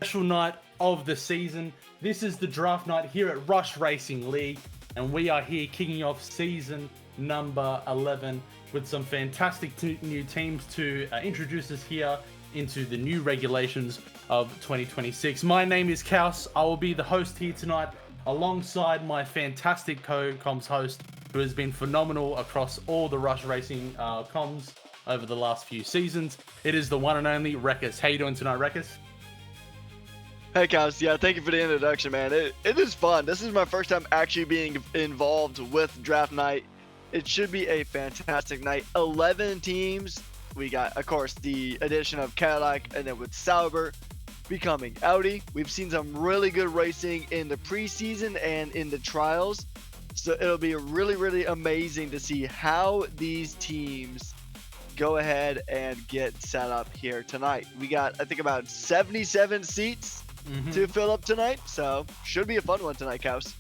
Special night of the season. This is the draft night here at Rush Racing League, and we are here kicking off season number 11 with some fantastic new teams to introduce us here into the new regulations of 2026. My name is Kaus. I will be the host here tonight alongside my fantastic co-comms host who has been phenomenal across all the Rush Racing comms over the last few seasons. It is the one and only Rekus. How you doing tonight, Rekus? Hey Kaus, yeah, thank you for the introduction, man. It is fun. This is my first time actually being involved with draft night. It should be a fantastic night. 11 teams. We got, of course, the addition of Cadillac, and then with Sauber becoming Audi. We've seen some really good racing in the preseason and in the trials. So it'll be really, really amazing to see how these teams go ahead and get set up here tonight. We got, I think, about 77 seats to fill up tonight, so should be a fun one tonight, Kaus.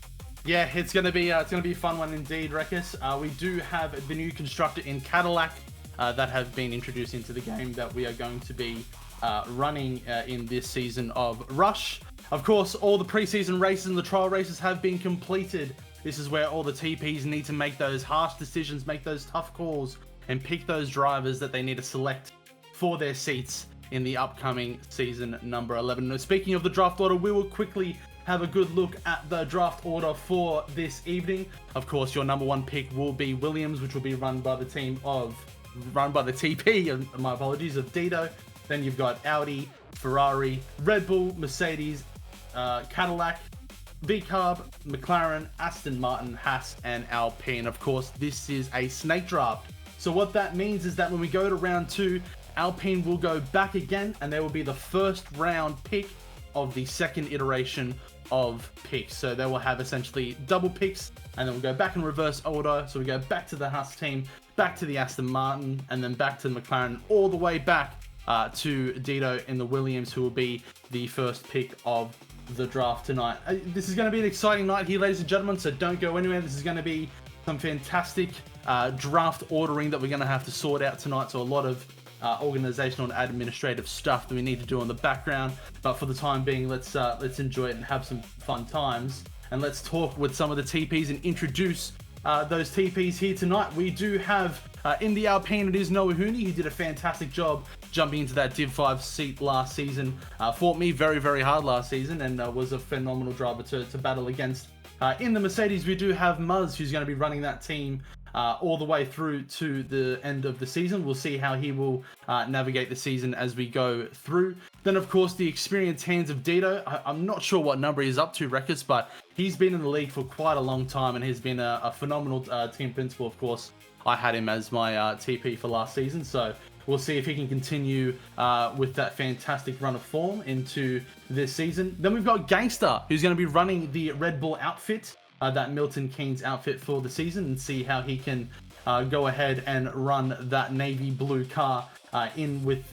Yeah, it's gonna be a fun one indeed, Rekus. We do have the new constructor in Cadillac that have been introduced into the game that we are going to be running in this season of Rush. Of course, all the preseason races and the trial races have been completed. This is where all the TPs need to make those harsh decisions, make those tough calls, and pick those drivers that they need to select for their seats in the upcoming season number 11. Now, speaking of the draft order, we will quickly have a good look at the draft order for this evening. Of course, your number one pick will be Williams, which will be run by the TP, my apologies, of Dito. Then you've got Audi, Ferrari, Red Bull, Mercedes, Cadillac, VCarb, McLaren, Aston Martin, Haas, and Alpine. Of course, this is a snake draft. So what that means is that when we go to round 2, Alpine will go back again, and they will be the first round pick of the second iteration of picks. So they will have essentially double picks, and then we'll go back in reverse order. So we go back to the Haas team, back to the Aston Martin, and then back to the McLaren, all the way back to Dito in the Williams, who will be the first pick of the draft tonight. This is going to be an exciting night here, ladies and gentlemen, so don't go anywhere. This is going to be some fantastic draft ordering that we're going to have to sort out tonight. So a lot of organizational and administrative stuff that we need to do in the background, but for the time being, let's enjoy it and have some fun times, and let's talk with some of the TPs and introduce those TPs here tonight. We do have in the Alpine, it is Noah Hooney. He did a fantastic job jumping into that Div 5 seat last season, fought me very, very hard last season, and was a phenomenal driver to battle against. In the Mercedes, we do have Muzz, who's going to be running that team all the way through to the end of the season. We'll see how he will navigate the season as we go through. Then, of course, the experienced hands of Dito. I'm not sure what number he's up to, Rekus, but he's been in the league for quite a long time and has been a phenomenal team principal. Of course, I had him as my TP for last season, so we'll see if he can continue with that fantastic run of form into this season. Then we've got Gangster, who's going to be running the Red Bull outfit, that Milton Keynes outfit for the season, and see how he can go ahead and run that navy blue car in with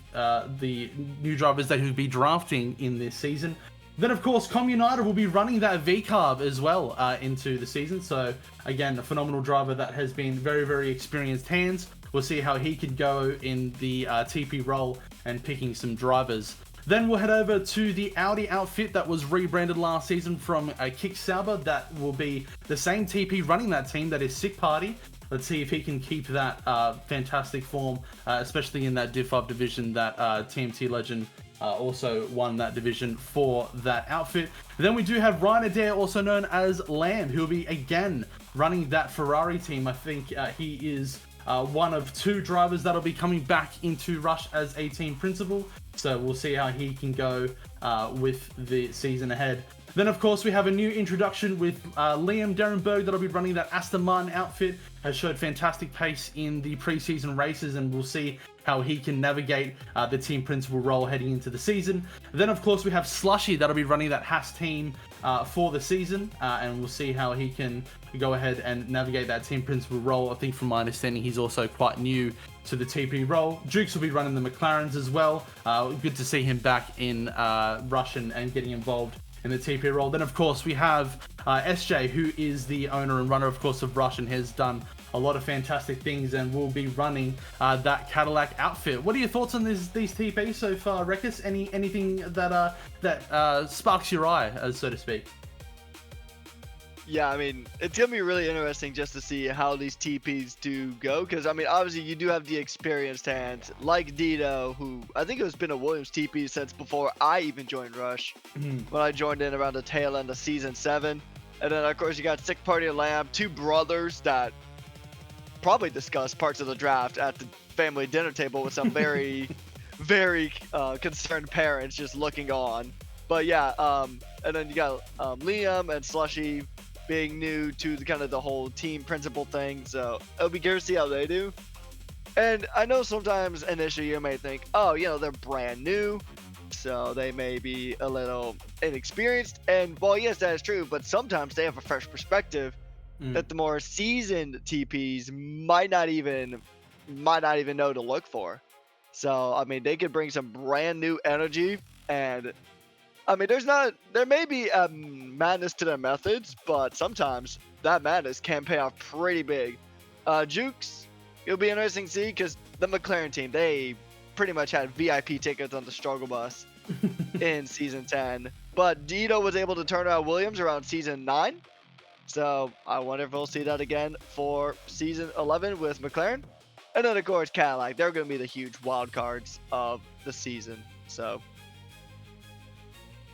the new drivers that he'll be drafting in this season. Then, of course, Com United will be running that VCarb as well into the season. So, again, a phenomenal driver that has been very, very experienced hands. We'll see how he could go in the TP role and picking some drivers. Then we'll head over to the Audi outfit that was rebranded last season from Kick Sauber. That will be the same TP running that team, that is Sick Party. Let's see if he can keep that fantastic form, especially in that Div 5 division that TMT Legend also won that division for that outfit. Then we do have Ryan Adair, also known as Lamb, who will be again running that Ferrari team. I think he is one of 2 drivers that'll be coming back into Rush as a team principal. So we'll see how he can go with the season ahead. Then, of course, we have a new introduction with Liam Derenberg that'll be running that Aston Martin outfit. Has showed fantastic pace in the preseason races, and we'll see how he can navigate the team principal role heading into the season. Then, of course, we have Slushy that'll be running that Haas team for the season, and we'll see how he can go ahead and navigate that team principal role. I think from my understanding, he's also quite new to the TP role. Jukes will be running the McLarens as well. Good to see him back in Rush and getting involved in the TP role. Then, of course, we have SJ, who is the owner and runner, of course, of Rush, and has done a lot of fantastic things and will be running that Cadillac outfit. What are your thoughts on these TPs so far, Rekus? Anything that sparks your eye, so to speak? Yeah, I mean, it's going to be really interesting just to see how these TPs do go. Because, I mean, obviously, you do have the experienced hands, like Dito, who I think has been a Williams TP since before I even joined Rush. When I joined in around the tail end of Season 7. And then, of course, you got Sick Party and Lamb, two brothers that probably discussed parts of the draft at the family dinner table with some very, very concerned parents just looking on. But, yeah, and then you got Liam and Slushy being new to the whole team principle thing, so it'll be curious to see how they do. And I know sometimes initially you may think, oh, you know, they're brand new, so they may be a little inexperienced. And well, yes, that is true, but sometimes they have a fresh perspective that the more seasoned TPs might not even know to look for. So I mean, they could bring some brand new energy. And I mean, there may be madness to their methods, but sometimes that madness can pay off pretty big. Jukes, it'll be interesting to see, because the McLaren team, they pretty much had VIP tickets on the struggle bus in Season 10. But Dito was able to turn out Williams around Season 9. So I wonder if we'll see that again for Season 11 with McLaren. And then, of course, Cadillac. They're going to be the huge wild cards of the season. So...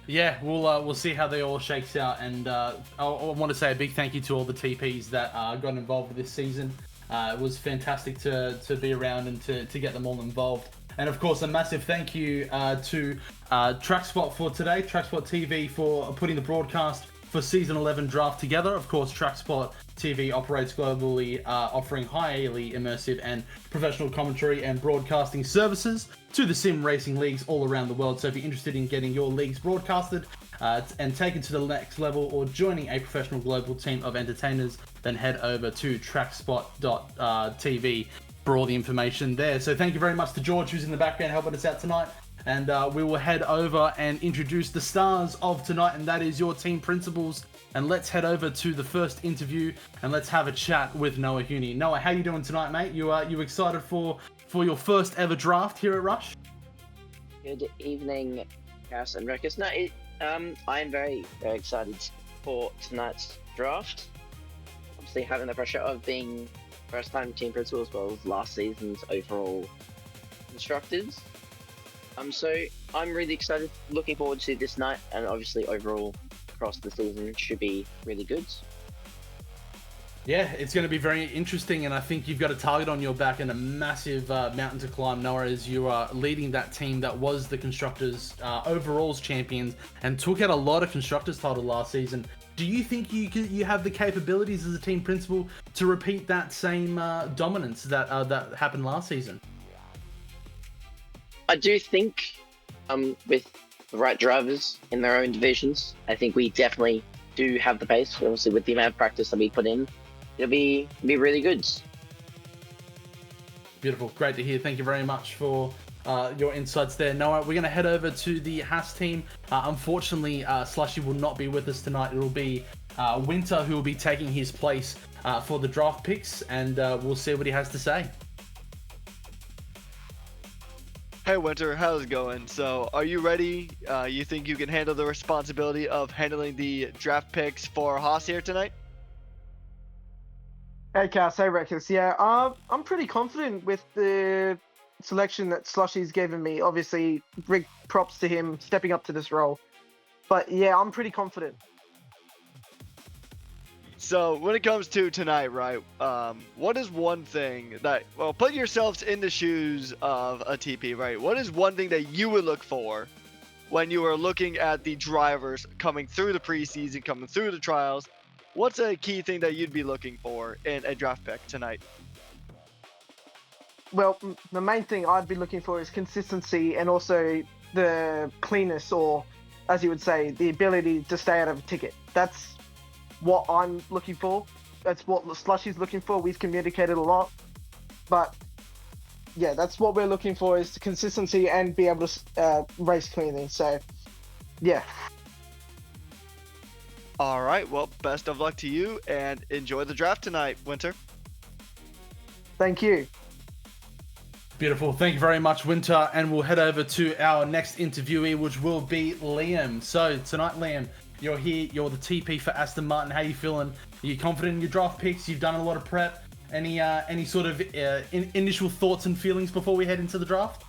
yeah, we'll see how they all shakes out, and I want to say a big thank you to all the TPs that got involved with this season. It was fantastic to be around and to get them all involved. And of course, a massive thank you to TrackSpot for today, TrackSpot TV for putting the broadcast for Season 11 draft together. Of course, TrackSpot TV operates globally, offering highly immersive and professional commentary and broadcasting services to the sim racing leagues all around the world. So if you're interested in getting your leagues broadcasted and taken to the next level, or joining a professional global team of entertainers, then head over to trackspot.tv for all the information there. So thank you very much to George, who's in the background helping us out tonight. And we will head over and introduce the stars of tonight, and that is your team principals. And let's head over to the first interview, and let's have a chat with Noah Huni. Noah, how you doing tonight, mate? You excited for your first ever draft here at Rush? Good evening, Cass and Rekus. No, I am very, very excited for tonight's draft. Obviously, having the pressure of being first-time team principal as well as last season's overall instructors. So I'm really excited, looking forward to this night, and obviously overall across the season should be really good. Yeah, it's going to be very interesting, and I think you've got a target on your back and a massive mountain to climb, Noah, as you are leading that team that was the Constructors overalls champions and took out a lot of Constructors title last season. Do you think you have the capabilities as a team principal to repeat that same dominance that happened last season? I do think, with the right drivers in their own divisions, I think we definitely do have the pace. Obviously, with the amount of practice that we put in, it'll be really good. Beautiful, great to hear. Thank you very much for your insights there, Noah. We're going to head over to the Haas team. Unfortunately, Slushy will not be with us tonight. It will be Winter who will be taking his place for the draft picks, and we'll see what he has to say. Hey Winter, how's it going? So, are you ready? You think you can handle the responsibility of handling the draft picks for Haas here tonight? Hey Cass, hey Rekus. Yeah, I'm pretty confident with the selection that Slushy's given me. Obviously, big props to him stepping up to this role. But yeah, I'm pretty confident. So when it comes to tonight, right, what is one thing that, well, put yourselves in the shoes of a TP, right? What is one thing that you would look for when you are looking at the drivers coming through the preseason, coming through the trials? What's a key thing that you'd be looking for in a draft pick tonight? Well, the main thing I'd be looking for is consistency, and also the cleanness, or as you would say, the ability to stay out of a ticket. That's what I'm looking for. That's what Slushy's looking for. We've communicated a lot, but yeah, that's what we're looking for, is the consistency and be able to race cleanly. So yeah. All right, well, best of luck to you, and enjoy the draft tonight, Winter. Thank you. Beautiful. Thank you very much, Winter. And we'll head over to our next interviewee, which will be Liam. So tonight, Liam, you're here. You're the TP for Aston Martin. How you feeling? Are you confident in your draft picks? You've done a lot of prep. Any sort of initial thoughts and feelings before we head into the draft?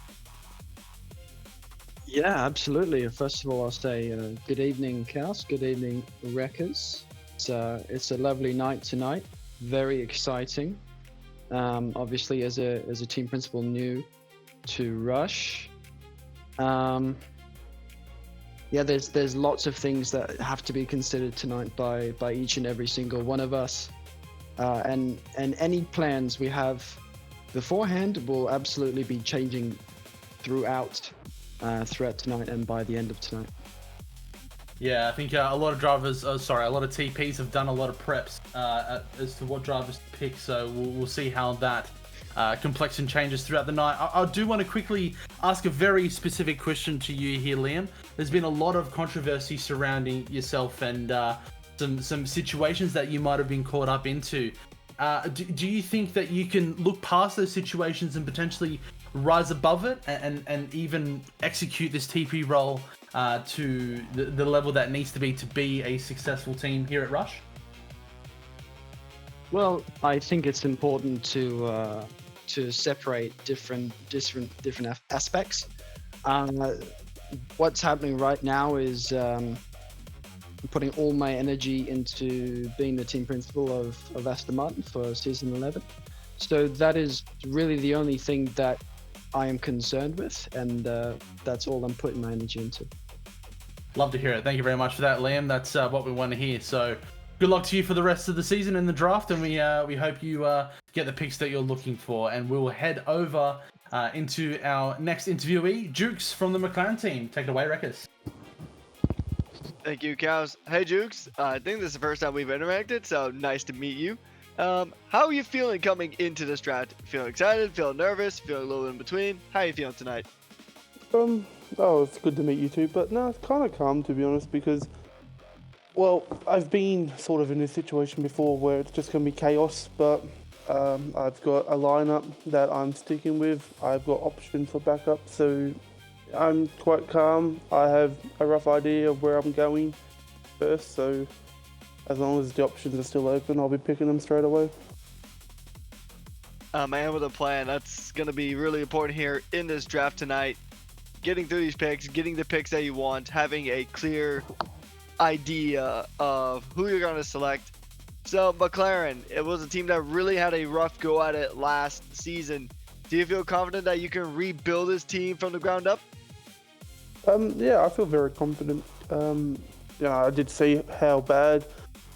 Yeah, absolutely. First of all, I'll say good evening, Chaos. Good evening, Wreckers. It's a lovely night tonight. Very exciting. Obviously, as a team principal new to Rush, yeah, there's lots of things that have to be considered tonight by each and every single one of us, and any plans we have beforehand will absolutely be changing throughout tonight and by the end of tonight. Yeah, I think a lot of drivers, a lot of TPs have done a lot of preps as to what drivers to pick, so we'll see how that complexion changes throughout the night. I do want to quickly ask a very specific question to you here, Liam. There's been a lot of controversy surrounding yourself and some situations that you might have been caught up into. Do you think that you can look past those situations and potentially rise above it and even execute this TP role to the level that needs to be a successful team here at Rush? Well, I think it's important to separate different aspects. What's happening right now is putting all my energy into being the team principal of Aston Martin for season 11. So that is really the only thing that I am concerned with, and that's all I'm putting my energy into. Love to hear it. Thank you very much for that, Liam. That's what we want to hear. So good luck to you for the rest of the season in the draft, and we hope you get the picks that you're looking for. And we'll head over into our next interviewee, Jukes from the McLaren team. Take it away, Wreckers. Thank you, Cows. Hey, Jukes. I think this is the first time we've interacted, so nice to meet you. How are you feeling coming into this draft? Feeling excited? Feeling nervous? Feeling a little in between? How are you feeling tonight? Oh, it's good to meet you too, but no, it's kind of calm, to be honest, because, well, I've been sort of in this situation before where it's just going to be chaos, but I've got a lineup that I'm sticking with. I've got options for backup, so I'm quite calm. I have a rough idea of where I'm going first, so as long as the options are still open, I'll be picking them straight away. Man with a plan. That's going to be really important here in this draft tonight. Getting through these picks, getting the picks that you want, having a clear idea of who you're going to select. So McLaren, it was a team that really had a rough go at it last season. Do you feel confident that you can rebuild this team from the ground up? Yeah, I feel very confident. I did see how bad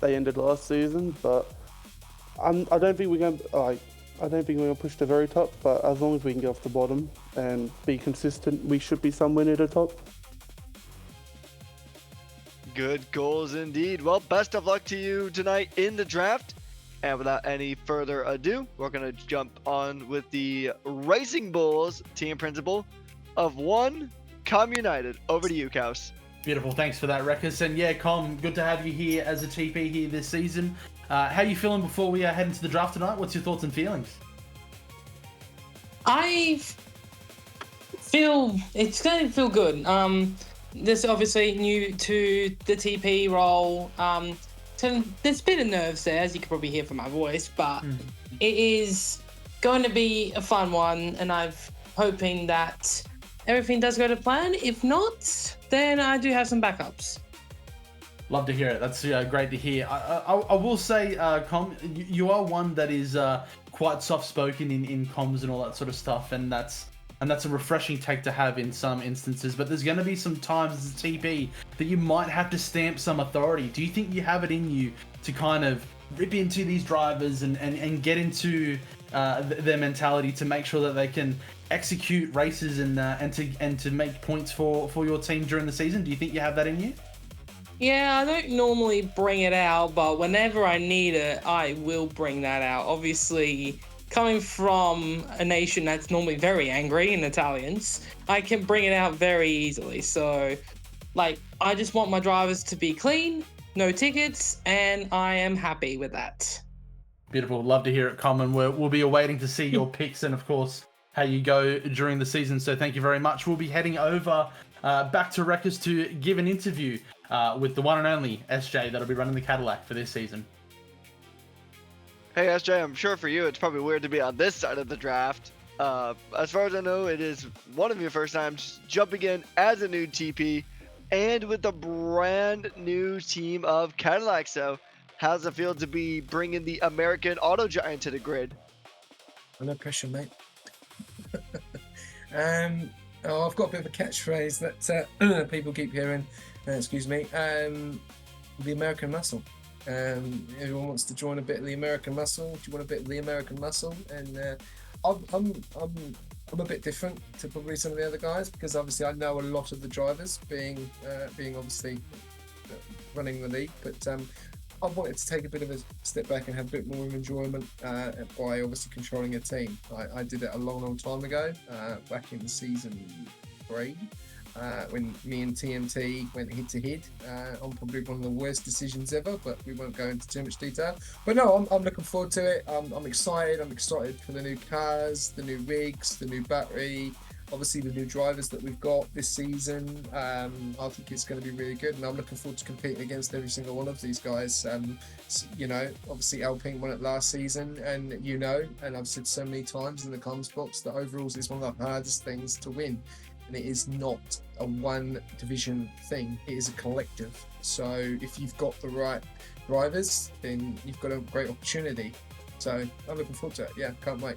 they ended last season, but I don't think we're going to push the very top. But as long as we can get off the bottom and be consistent, we should be somewhere near the top. Good goals indeed. Well, best of luck to you tonight in the draft. And without any further ado, we're going to jump on with the Racing Bulls team principal of one Com United. Over to you, Kaus. Beautiful. Thanks for that, Wreckers. And yeah, Com, good to have you here as a TP here this season. How are you feeling before we head into the draft tonight? What's your thoughts and feelings? I feel it's going to feel good. This obviously new to the TP role. So there's a bit of nerves there, as you can probably hear from my voice, but it is going to be a fun one, and I'm hoping that everything does go to plan. If not, then I do have some backups. Love to hear it. That's great to hear. I will say, Com, you are one that is quite soft-spoken in comms and all that sort of stuff, and that's a refreshing take to have in some instances. But there's going to be some times as a TP that you might have to stamp some authority. Do you think you have it in you to kind of rip into these drivers and get into their mentality to make sure that they can execute races and to make points for your team during the season? Do you think you have that in you? Yeah, I don't normally bring it out, but whenever I need it, I will bring that out. Obviously, coming from a nation that's normally very angry in Italians, I can bring it out very easily. So, I just want my drivers to be clean, no tickets, and I am happy with that. Beautiful. Love to hear it, Common. We'll be awaiting to see your picks and, of course, how you go during the season. So thank you very much. We'll be heading over back to Wreckers to give an interview with the one and only SJ that'll be running the Cadillac for this season. Hey SJ, I'm sure for you it's probably weird to be on this side of the draft. As far as I know, it is one of your first times jumping in as a new TP and with a brand new team of Cadillac. So how's it feel to be bringing the American auto giant to the grid? No pressure, mate. I've got a bit of a catchphrase that people keep hearing. Excuse me. The American muscle. Everyone wants to join a bit of the American muscle. Do you want a bit of the American muscle? And I'm a bit different to probably some of the other guys because obviously I know a lot of the drivers, being obviously running the league, but I wanted to take a bit of a step back and have a bit more enjoyment by obviously controlling a team. I did it a long time ago, back in season 3, when me and TMT went head to head on probably one of the worst decisions ever, but we won't go into too much detail. But no, I'm looking forward to it. I'm excited. I'm excited for the new cars, the new rigs, the new battery, obviously the new drivers that we've got this season. I think it's going to be really good, and I'm looking forward to competing against every single one of these guys. Obviously Alpine won it last season, and and I've said so many times in the comms box that overalls is one of the hardest things to win. And it is not a one division thing, it is a collective. So if you've got the right drivers, then you've got a great opportunity. So I'm looking forward to it. Yeah, can't wait.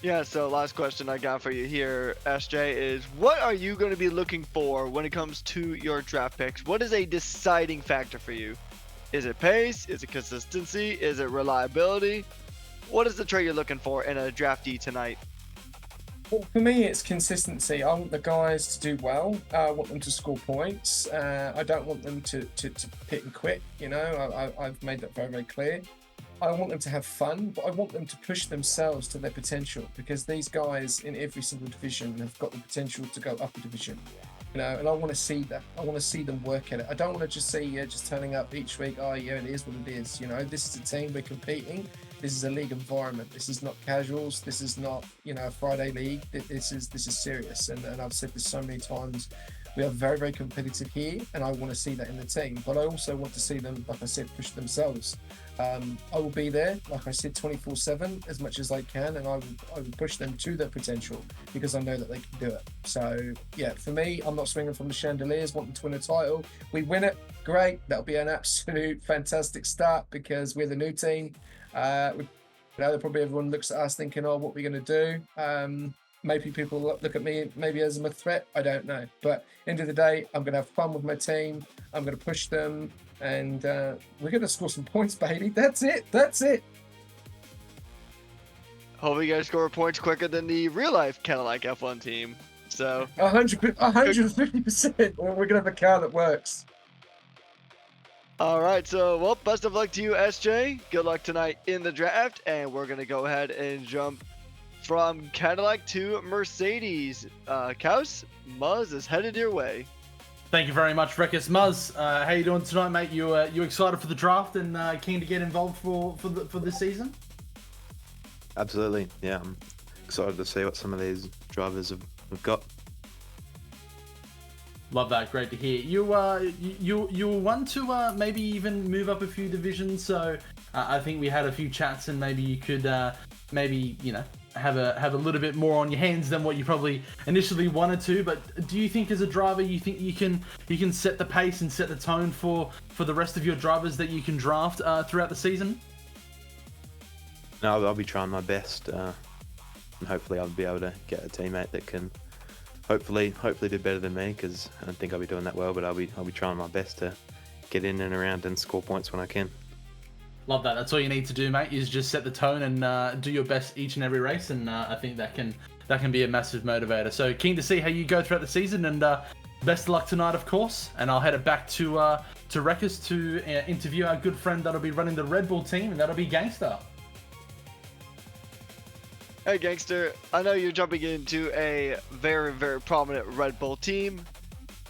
Yeah, so last question I got for you here, SJ, is what are you going to be looking for when it comes to your draft picks? What is a deciding factor for you? Is it pace? Is it consistency? Is it reliability? What is the trait you're looking for in a draftee tonight? Well, for me, it's consistency. I want the guys to do well. I want them to score points. I don't want them to hit and quit. I've made that very, very clear. I want them to have fun, but I want them to push themselves to their potential because these guys in every single division have got the potential to go up a division. And I want to see that. I want to see them work at it. I don't want to just see just turning up each week. Oh, yeah, it is what it is. This is a team, we're competing. This is a league environment. This is not casuals. This is not, a Friday league. This is serious. And I've said this so many times. We are very, very competitive here, and I want to see that in the team. But I also want to see them, like I said, push themselves. I will be there, like I said, 24/7 as much as I can, and I will push them to their potential because I know that they can do it. So yeah, for me, I'm not swinging from the chandeliers, wanting to win a title. We win it, great. That'll be an absolute fantastic start because we're the new team. Probably everyone looks at us thinking, oh, what are we going to do? Maybe people look at me maybe as I'm a threat. I don't know. But end of the day, I'm going to have fun with my team. I'm going to push them. And we're going to score some points, baby. That's it. Hopefully you guys score points quicker than the real-life Cadillac F1 team. So 150%. Or we're going to have a car that works. All right, so, well, best of luck to you, SJ. Good luck tonight in the draft. And we're going to go ahead and jump from Cadillac to Mercedes. Kaus, Muzz is headed your way. Thank you very much, Wreckers. Muzz, how you doing tonight, mate? You excited for the draft and keen to get involved for this season? Absolutely, yeah. I'm excited to see what some of these drivers have got. Love that. Great to hear. You want to maybe even move up a few divisions. So I think we had a few chats, and maybe you could have a little bit more on your hands than what you probably initially wanted to. But do you think as a driver, you think you can set the pace and set the tone for the rest of your drivers that you can draft throughout the season? No, I'll be trying my best, and hopefully I'll be able to get a teammate that can hopefully do better than me, because I don't think I'll be doing that well, but I'll be trying my best to get in and around and score points when I can. Love that. That's all you need to do, mate, is just set the tone and do your best each and every race, and I think that can be a massive motivator. So keen to see how you go throughout the season, and best of luck tonight, of course. And I'll head it back to Wreckers to interview our good friend that'll be running the Red Bull team, and that'll be Gangster. Hey, Gangster. I know you're jumping into a very, very prominent Red Bull team.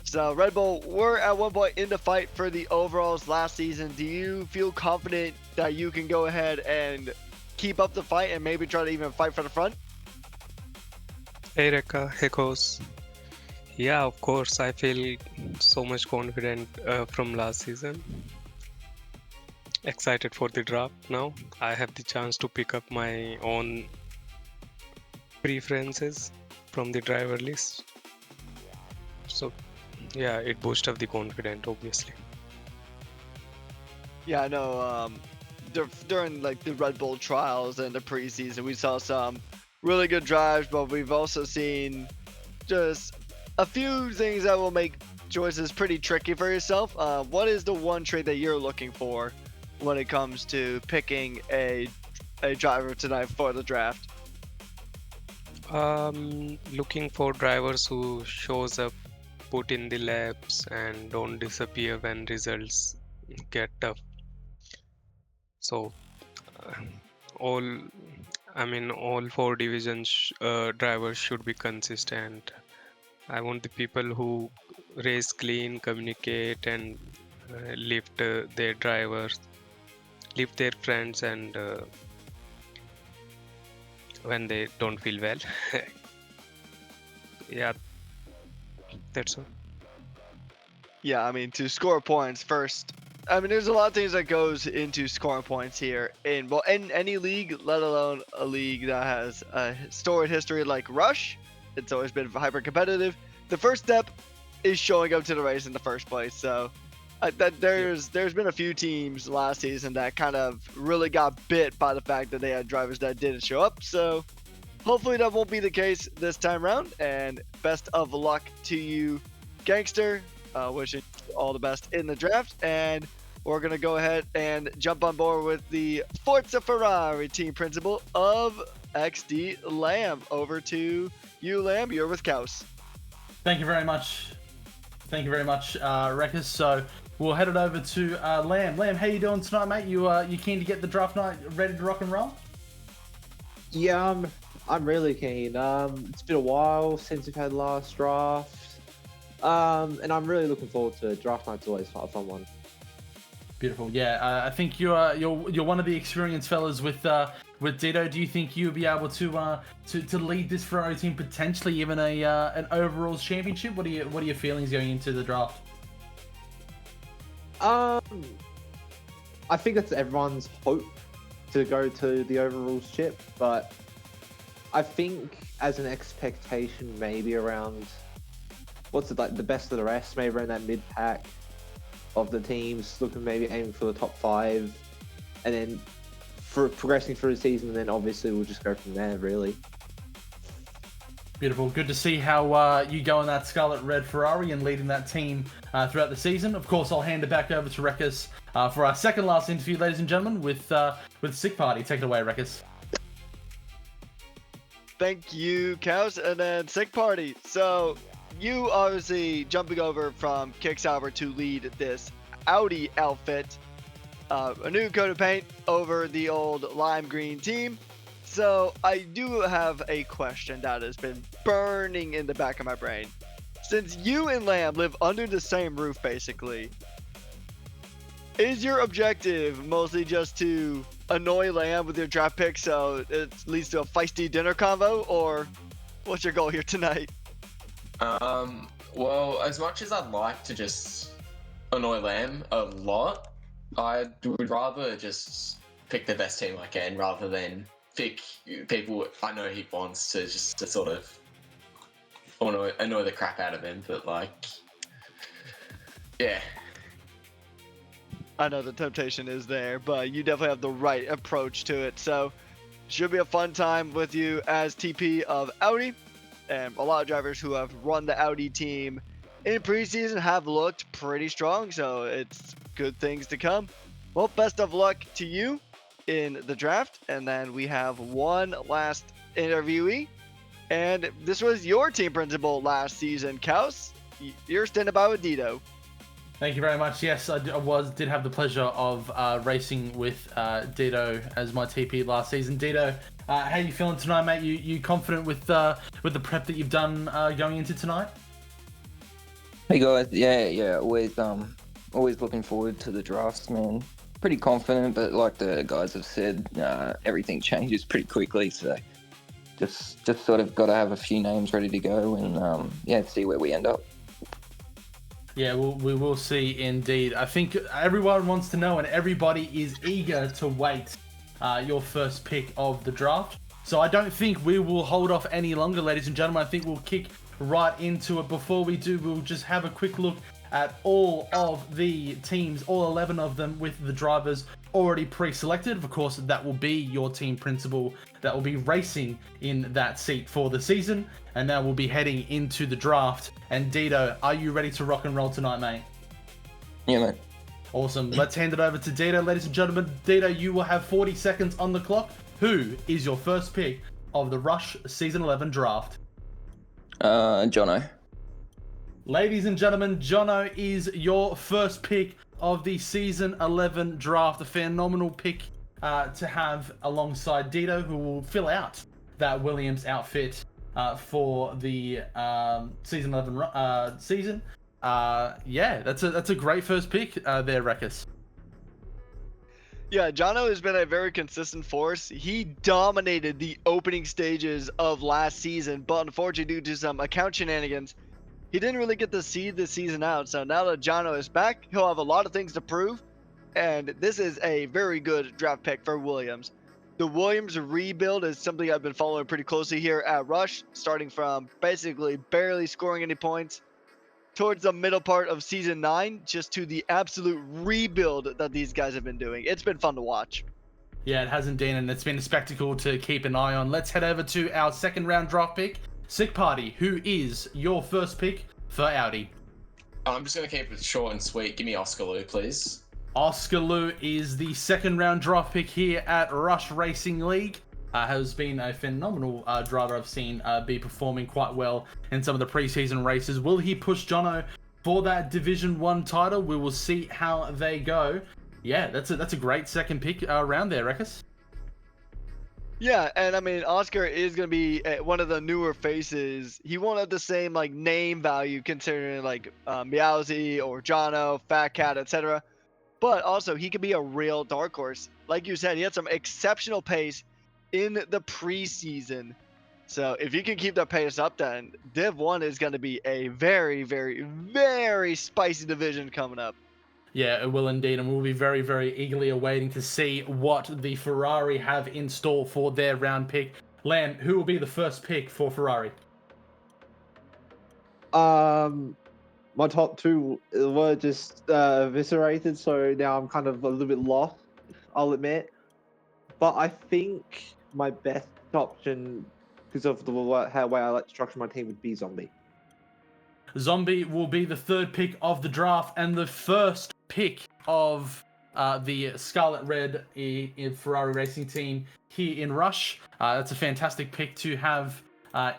So Red Bull were at one point in the fight for the overalls last season. Do you feel confident that you can go ahead and keep up the fight and maybe try to even fight for the front? Hey Rekka, hey Kos. Yeah, of course, I feel so much confident from last season. Excited for the draft now. I have the chance to pick up my own preferences from the driver list. So yeah, it boosts up the confidence, obviously. Yeah, I know. During like the Red Bull trials and the preseason, we saw some really good drives, but we've also seen just a few things that will make choices pretty tricky for yourself. What is the one trait that you're looking for when it comes to picking a driver tonight for the draft? Looking for drivers who shows up, put in the laps, and don't disappear when results get tough. So all four divisions drivers should be consistent. I want the people who race clean, communicate, and lift their drivers, lift their friends, and when they don't feel well. Yeah, that's all. Yeah, I mean, to score points first. I mean, there's a lot of things that goes into scoring points here in any league, let alone a league that has a storied history like Rush. It's always been hyper competitive. The first step is showing up to the race in the first place. So there's been a few teams last season that kind of really got bit by the fact that they had drivers that didn't show up. So hopefully that won't be the case this time around. And best of luck to you, Gangster. Wishing you all the best in the draft. And we're going to go ahead and jump on board with the Forza Ferrari team principal of XD Lamb. Over to you, Lamb. You're with Kaus. Thank you very much. Thank you very much, Rekkas. So we'll head it over to Lamb. Lamb, how you doing tonight, mate? You keen to get the draft night ready to rock and roll? Yeah, I'm really keen. It's been a while since we've had the last draft. And I'm really looking forward to it. Draft night's always a fun one. Beautiful. Yeah, I think you're one of the experienced fellas with Ditto. Do you think you'll be able to lead this Ferrari team, potentially even an overalls championship? What are your feelings going into the draft? I think that's everyone's hope to go to the overalls chip, but I think as an expectation, maybe around the best of the rest, maybe around that mid pack of the teams, looking maybe aiming for the top 5, and then for progressing through the season, and then obviously we'll just go from there, really. Beautiful. Good to see how you go in that Scarlet Red Ferrari and leading that team throughout the season. Of course, I'll hand it back over to Rekkas for our second last interview, ladies and gentlemen, with Sick Party. Take it away, Rekkas. Thank you, Kaus, and then Sick Party. So you obviously jumping over from Kick Sauber to lead this Audi outfit. A new coat of paint over the old lime green team. So I do have a question that has been burning in the back of my brain. Since you and Lamb live under the same roof, basically, is your objective mostly just to annoy Lamb with your draft pick so it leads to a feisty dinner convo, or what's your goal here tonight? Well, as much as I'd like to just annoy Lamb a lot, I would rather just pick the best team I can rather than pick people I know he wants to just to sort of annoy the crap out of him. But like, yeah. I know the temptation is there, but you definitely have the right approach to it. So should be a fun time with you as TP of Audi. And a lot of drivers who have run the Audi team in preseason have looked pretty strong, so it's good things to come. Well, best of luck to you in the draft. And then we have one last interviewee, and this was your team principal last season, Kaus. You're standing by with Dito. Thank you very much. Yes, I did have the pleasure of racing with Dito as my TP last season. Dito, how you feeling tonight, mate? You confident with the prep that you've done going into tonight? Hey guys, yeah, always looking forward to the drafts, man. pretty confident, but like the guys have said, everything changes pretty quickly. So just sort of got to have a few names ready to go and see where we end up. Yeah, we will see indeed. I think everyone wants to know and everybody is eager to wait your first pick of the draft. So I don't think we will hold off any longer, ladies and gentlemen. I think we'll kick right into it. Before we do, we'll just have a quick look at all of the teams, all 11 of them, with the drivers already pre-selected. Of course, that will be your team principal that will be racing in that seat for the season. And now we'll be heading into the draft. And Dito, are you ready to rock and roll tonight, mate? Yeah, mate. Awesome. Let's hand it over to Dito. Ladies and gentlemen, Dito, you will have 40 seconds on the clock. Who is your first pick of the Rush Season 11 draft? Jono. Ladies and gentlemen, Jono is your first pick of the Season 11 draft. A phenomenal pick to have alongside Dito, who will fill out that Williams outfit for the Season 11 season. Yeah, that's a great first pick there, Rekus. Yeah, Jono has been a very consistent force. He dominated the opening stages of last season, but unfortunately due to some account shenanigans, he didn't really get to see the season out. So now that Jono is back, he'll have a lot of things to prove, and this is a very good draft pick for Williams. The Williams rebuild is something I've been following pretty closely here at Rush, starting from basically barely scoring any points towards the middle part of Season 9, just to the absolute rebuild that these guys have been doing. It's been fun to watch. Yeah, it has indeed, and it's been a spectacle to keep an eye on. Let's head over to our second round draft pick, Sick Party. Who is your first pick for Audi? I'm just going to keep it short and sweet. Give me Oscar Lou, please. Oscar Lou is the second round draft pick here at Rush Racing League. Has been a phenomenal driver I've seen be performing quite well in some of the preseason races. Will he push Jono for that Division 1 title? We will see how they go. Yeah, that's a great second pick around there, Rekus. Yeah, and I mean, Oscar is going to be one of the newer faces. He won't have the same like name value considering like Meowsy or Jono, Fat Cat, etc. But also, he could be a real dark horse. Like you said, he had some exceptional pace in the preseason. So if you can keep that pace up, then Div 1 is going to be a very, very, very spicy division coming up. Yeah, it will indeed, and we'll be very, very eagerly awaiting to see what the Ferrari have in store for their round pick. Lamb, who will be the first pick for Ferrari? My top two were just eviscerated, so now I'm kind of a little bit lost, I'll admit. But I think my best option, because of the way I like to structure my team, would be Zombie. Zombie will be the third pick of the draft and the first pick of the Scarlet Red in Ferrari Racing Team here in Rush. That's a fantastic pick to have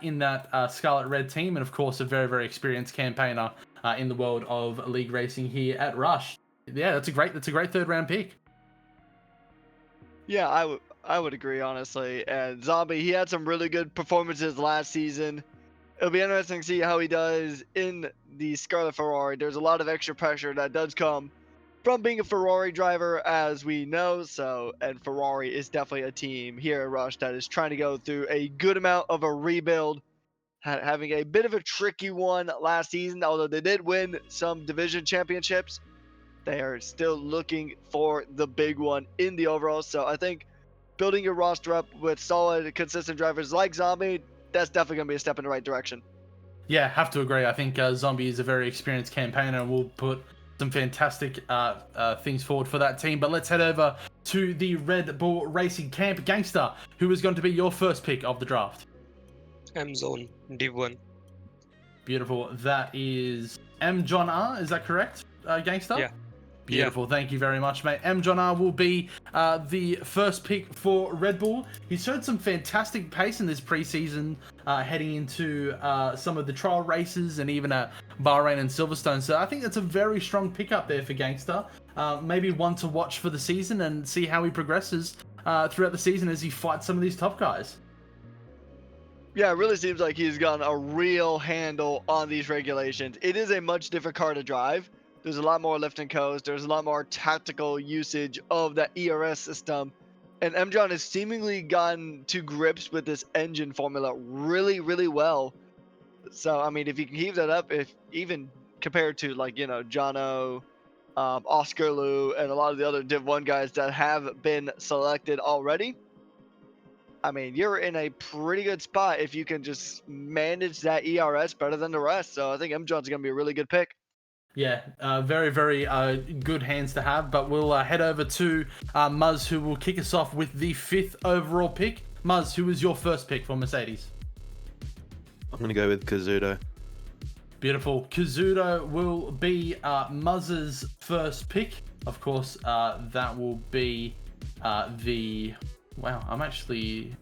in that Scarlet Red team, and of course a very, very experienced campaigner in the world of league racing here at Rush. Yeah, that's a great third round pick. Yeah, I would agree, honestly. And Zombie, he had some really good performances last season. It'll be interesting to see how he does in the Scarlet Ferrari. There's a lot of extra pressure that does come from being a Ferrari driver, as we know. And Ferrari is definitely a team here at Rush that is trying to go through a good amount of a rebuild, having a bit of a tricky one last season. Although they did win some division championships, they are still looking for the big one in the overall. So I think building your roster up with solid, consistent drivers like Zombie, that's definitely going to be a step in the right direction. Yeah, have to agree. I think Zombie is a very experienced campaigner and will put some fantastic things forward for that team. But let's head over to the Red Bull Racing Camp. Gangster, who is going to be your first pick of the draft? M-Zone, Div 1. Beautiful. That is M. John R. Is that correct, Gangster? Yeah. Beautiful. Yeah. Thank you very much, mate. M. John R. will be the first pick for Red Bull. He showed some fantastic pace in this preseason, heading into some of the trial races and even at Bahrain and Silverstone. So I think that's a very strong pickup there for Gangster. Maybe one to watch for the season and see how he progresses throughout the season as he fights some of these top guys. Yeah, it really seems like he's gotten a real handle on these regulations. It is a much different car to drive, There's a lot more lift and coast. There's a lot more tactical usage of that ERS system. And MJON has seemingly gotten to grips with this engine formula really, really well. So, I mean, if you can keep that up, if even compared to, like, you know, Jono, Oscar Lou, and a lot of the other Div 1 guys that have been selected already, I mean, you're in a pretty good spot if you can just manage that ERS better than the rest. So I think MJON's going to be a really good pick. Yeah, very, very good hands to have. But we'll head over to Muzz, who will kick us off with the 5th overall pick. Muzz, who was your first pick for Mercedes? I'm going to go with Kazuto. Beautiful. Kazuto will be Muzz's first pick. Of course, that will be the... Wow, I'm actually...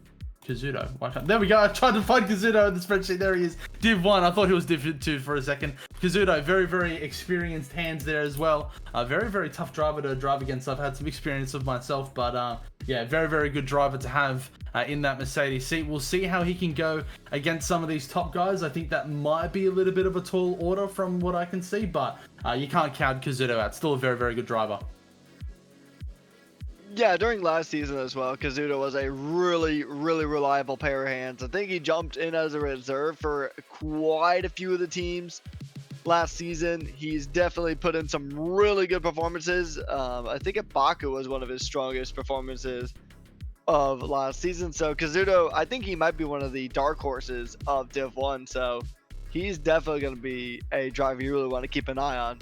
Kazuto. There we go. I tried to find Kazuto in the spreadsheet. There he is. Div 1. I thought he was Div 2 for a second. Kazuto, very, very experienced hands there as well. Very, very tough driver to drive against. I've had some experience of myself, but yeah, very, very good driver to have in that Mercedes seat. We'll see how he can go against some of these top guys. I think that might be a little bit of a tall order from what I can see, but you can't count Kazuto out. Still a very, very good driver. Yeah, during last season as well, Kazuto was a really, really reliable pair of hands. I think he jumped in as a reserve for quite a few of the teams last season. He's definitely put in some really good performances. I think at Baku was one of his strongest performances of last season. So Kazuto, I think he might be one of the dark horses of Div 1. So he's definitely going to be a driver you really want to keep an eye on.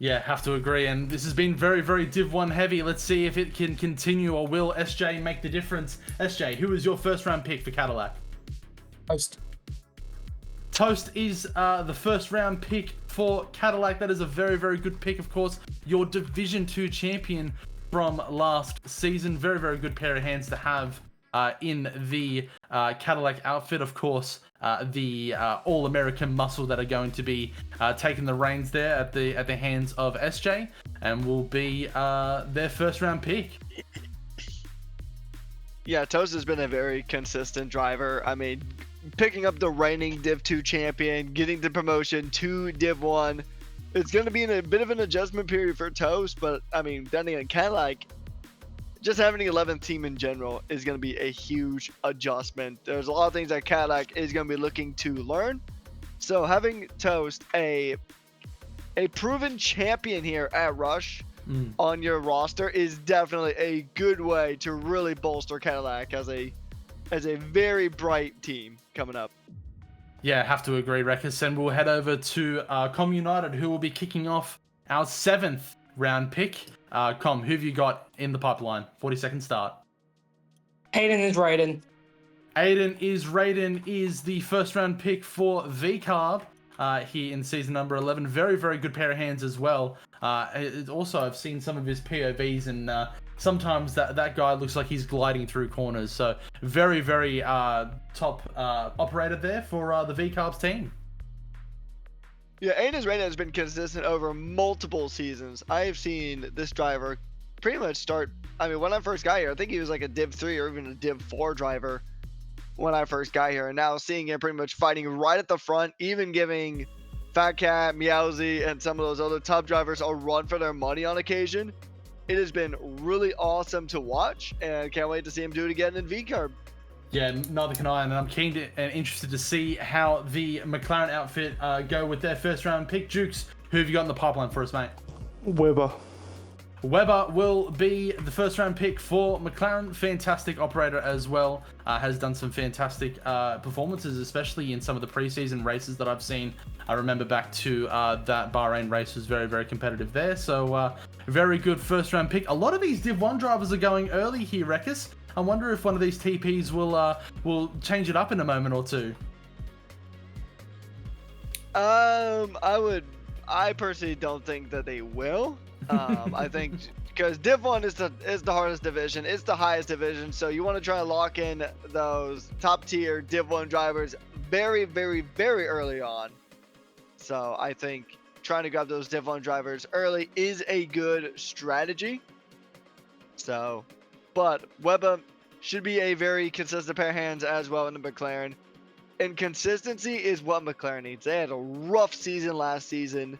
Yeah, have to agree. And this has been very, very Div 1 heavy. Let's see if it can continue, or will SJ make the difference? SJ, who was your first round pick for Cadillac? Toast. Toast is the first round pick for Cadillac. That is a very, very good pick, of course. Your Division 2 champion from last season. Very, very good pair of hands to have in the Cadillac outfit. Of course, the all-American muscle that are going to be taking the reins there at the hands of SJ, and will be their first round pick. Yeah, Toast has been a very consistent driver. I mean, picking up the reigning Div 2 champion, getting the promotion to Div 1. It's going to be in a bit of an adjustment period for Toast, but I mean, then again, Cadillac, just having the 11th team in general is going to be a huge adjustment. There's a lot of things that Cadillac is going to be looking to learn. So having Toast, a proven champion here at Rush on your roster, is definitely a good way to really bolster Cadillac as a very bright team coming up. Yeah, have to agree, Rekus. And we'll head over to Com United, who will be kicking off our 7th round pick. Com, who have you got in the pipeline? 40-second start. Aiden is Raiden. Raiden is the first round pick for VCarb here in season number 11. Very, very good pair of hands as well. Also, I've seen some of his POVs, and sometimes that guy looks like he's gliding through corners. So very, very top operator there for the VCarb's team. Yeah, Aiden Raiden has been consistent over multiple seasons. I have seen this driver pretty much start. I mean, when I first got here, I think he was like a Div 3 or even a Div 4 driver when I first got here. And now seeing him pretty much fighting right at the front, even giving Fat Cat, Meowsy, and some of those other top drivers a run for their money on occasion. It has been really awesome to watch, and can't wait to see him do it again in VCarb. Yeah, neither can I, and I'm keen and interested to see how the McLaren outfit go with their first round pick. Jukes, who have you got in the pipeline for us, mate? Weber. Weber will be the first round pick for McLaren. Fantastic operator as well. Has done some fantastic performances, especially in some of the preseason races that I've seen. I remember back to that Bahrain race was very, very competitive there. So very good first round pick. A lot of these Div 1 drivers are going early here, Rekus. I wonder if one of these TPs will change it up in a moment or two. I personally don't think that they will. I think because Div 1 is the hardest division. It's the highest division. So you want to try to lock in those top tier Div 1 drivers very, very, very early on. So I think trying to grab those Div 1 drivers early is a good strategy. So, but Weber should be a very consistent pair of hands as well in the McLaren. And consistency is what McLaren needs. They had a rough season last season,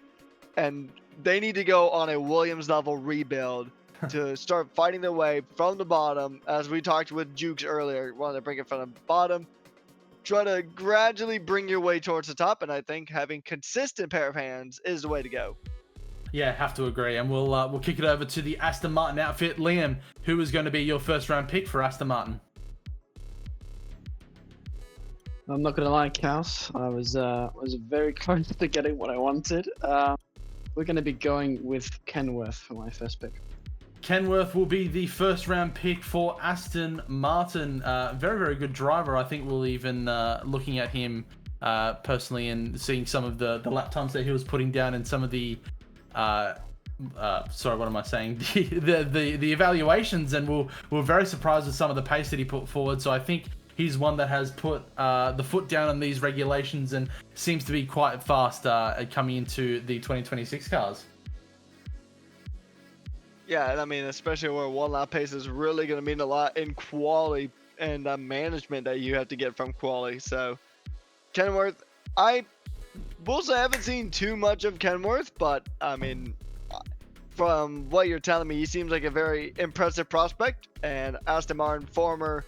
and they need to go on a Williams level rebuild to start fighting their way from the bottom. As we talked with Jukes earlier, wanted to bring it from the bottom, try to gradually bring your way towards the top. And I think having consistent pair of hands is the way to go. Yeah, have to agree. And we'll kick it over to the Aston Martin outfit. Liam, who is going to be your first round pick for Aston Martin? I'm not gonna lie, Chaos. I was very close to getting what I wanted. We're gonna be going with Kenworth for my first pick. Kenworth will be the first round pick for Aston Martin. Very, very good driver. I think we'll even looking at him personally and seeing some of the lap times that he was putting down and some of the sorry, what am I saying? The evaluations, and we're very surprised with some of the pace that he put forward. So I think he's one that has put the foot down on these regulations and seems to be quite fast coming into the 2026 cars. Yeah, and I mean, especially where one lap pace is really going to mean a lot in quality and management that you have to get from quality. So, Kenworth, I will say I haven't seen too much of Kenworth, but I mean, from what you're telling me, he seems like a very impressive prospect. And Aston Martin, former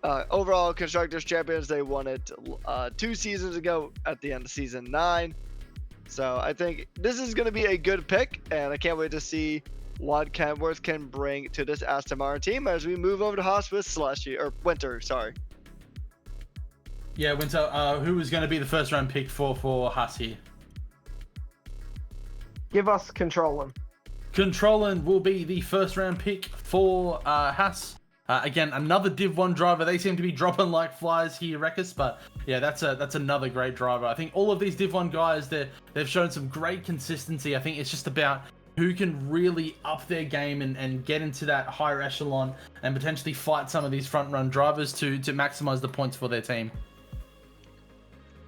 overall constructors champions, they won it 2 seasons ago at the end of season 9. So I think this is going to be a good pick, and I can't wait to see what Kenworth can bring to this Aston Martin team as we move over to Haas with Winter. Sorry. Yeah, Winter. Who is going to be the first round pick for Haas here? Give us Controlling. Controlling will be the first round pick for Haas. Again, another Div 1 driver. They seem to be dropping like flies here, Rekus, but yeah, that's another great driver. I think all of these Div 1 guys, they've shown some great consistency. I think it's just about who can really up their game and get into that higher echelon and potentially fight some of these front run drivers to maximize the points for their team.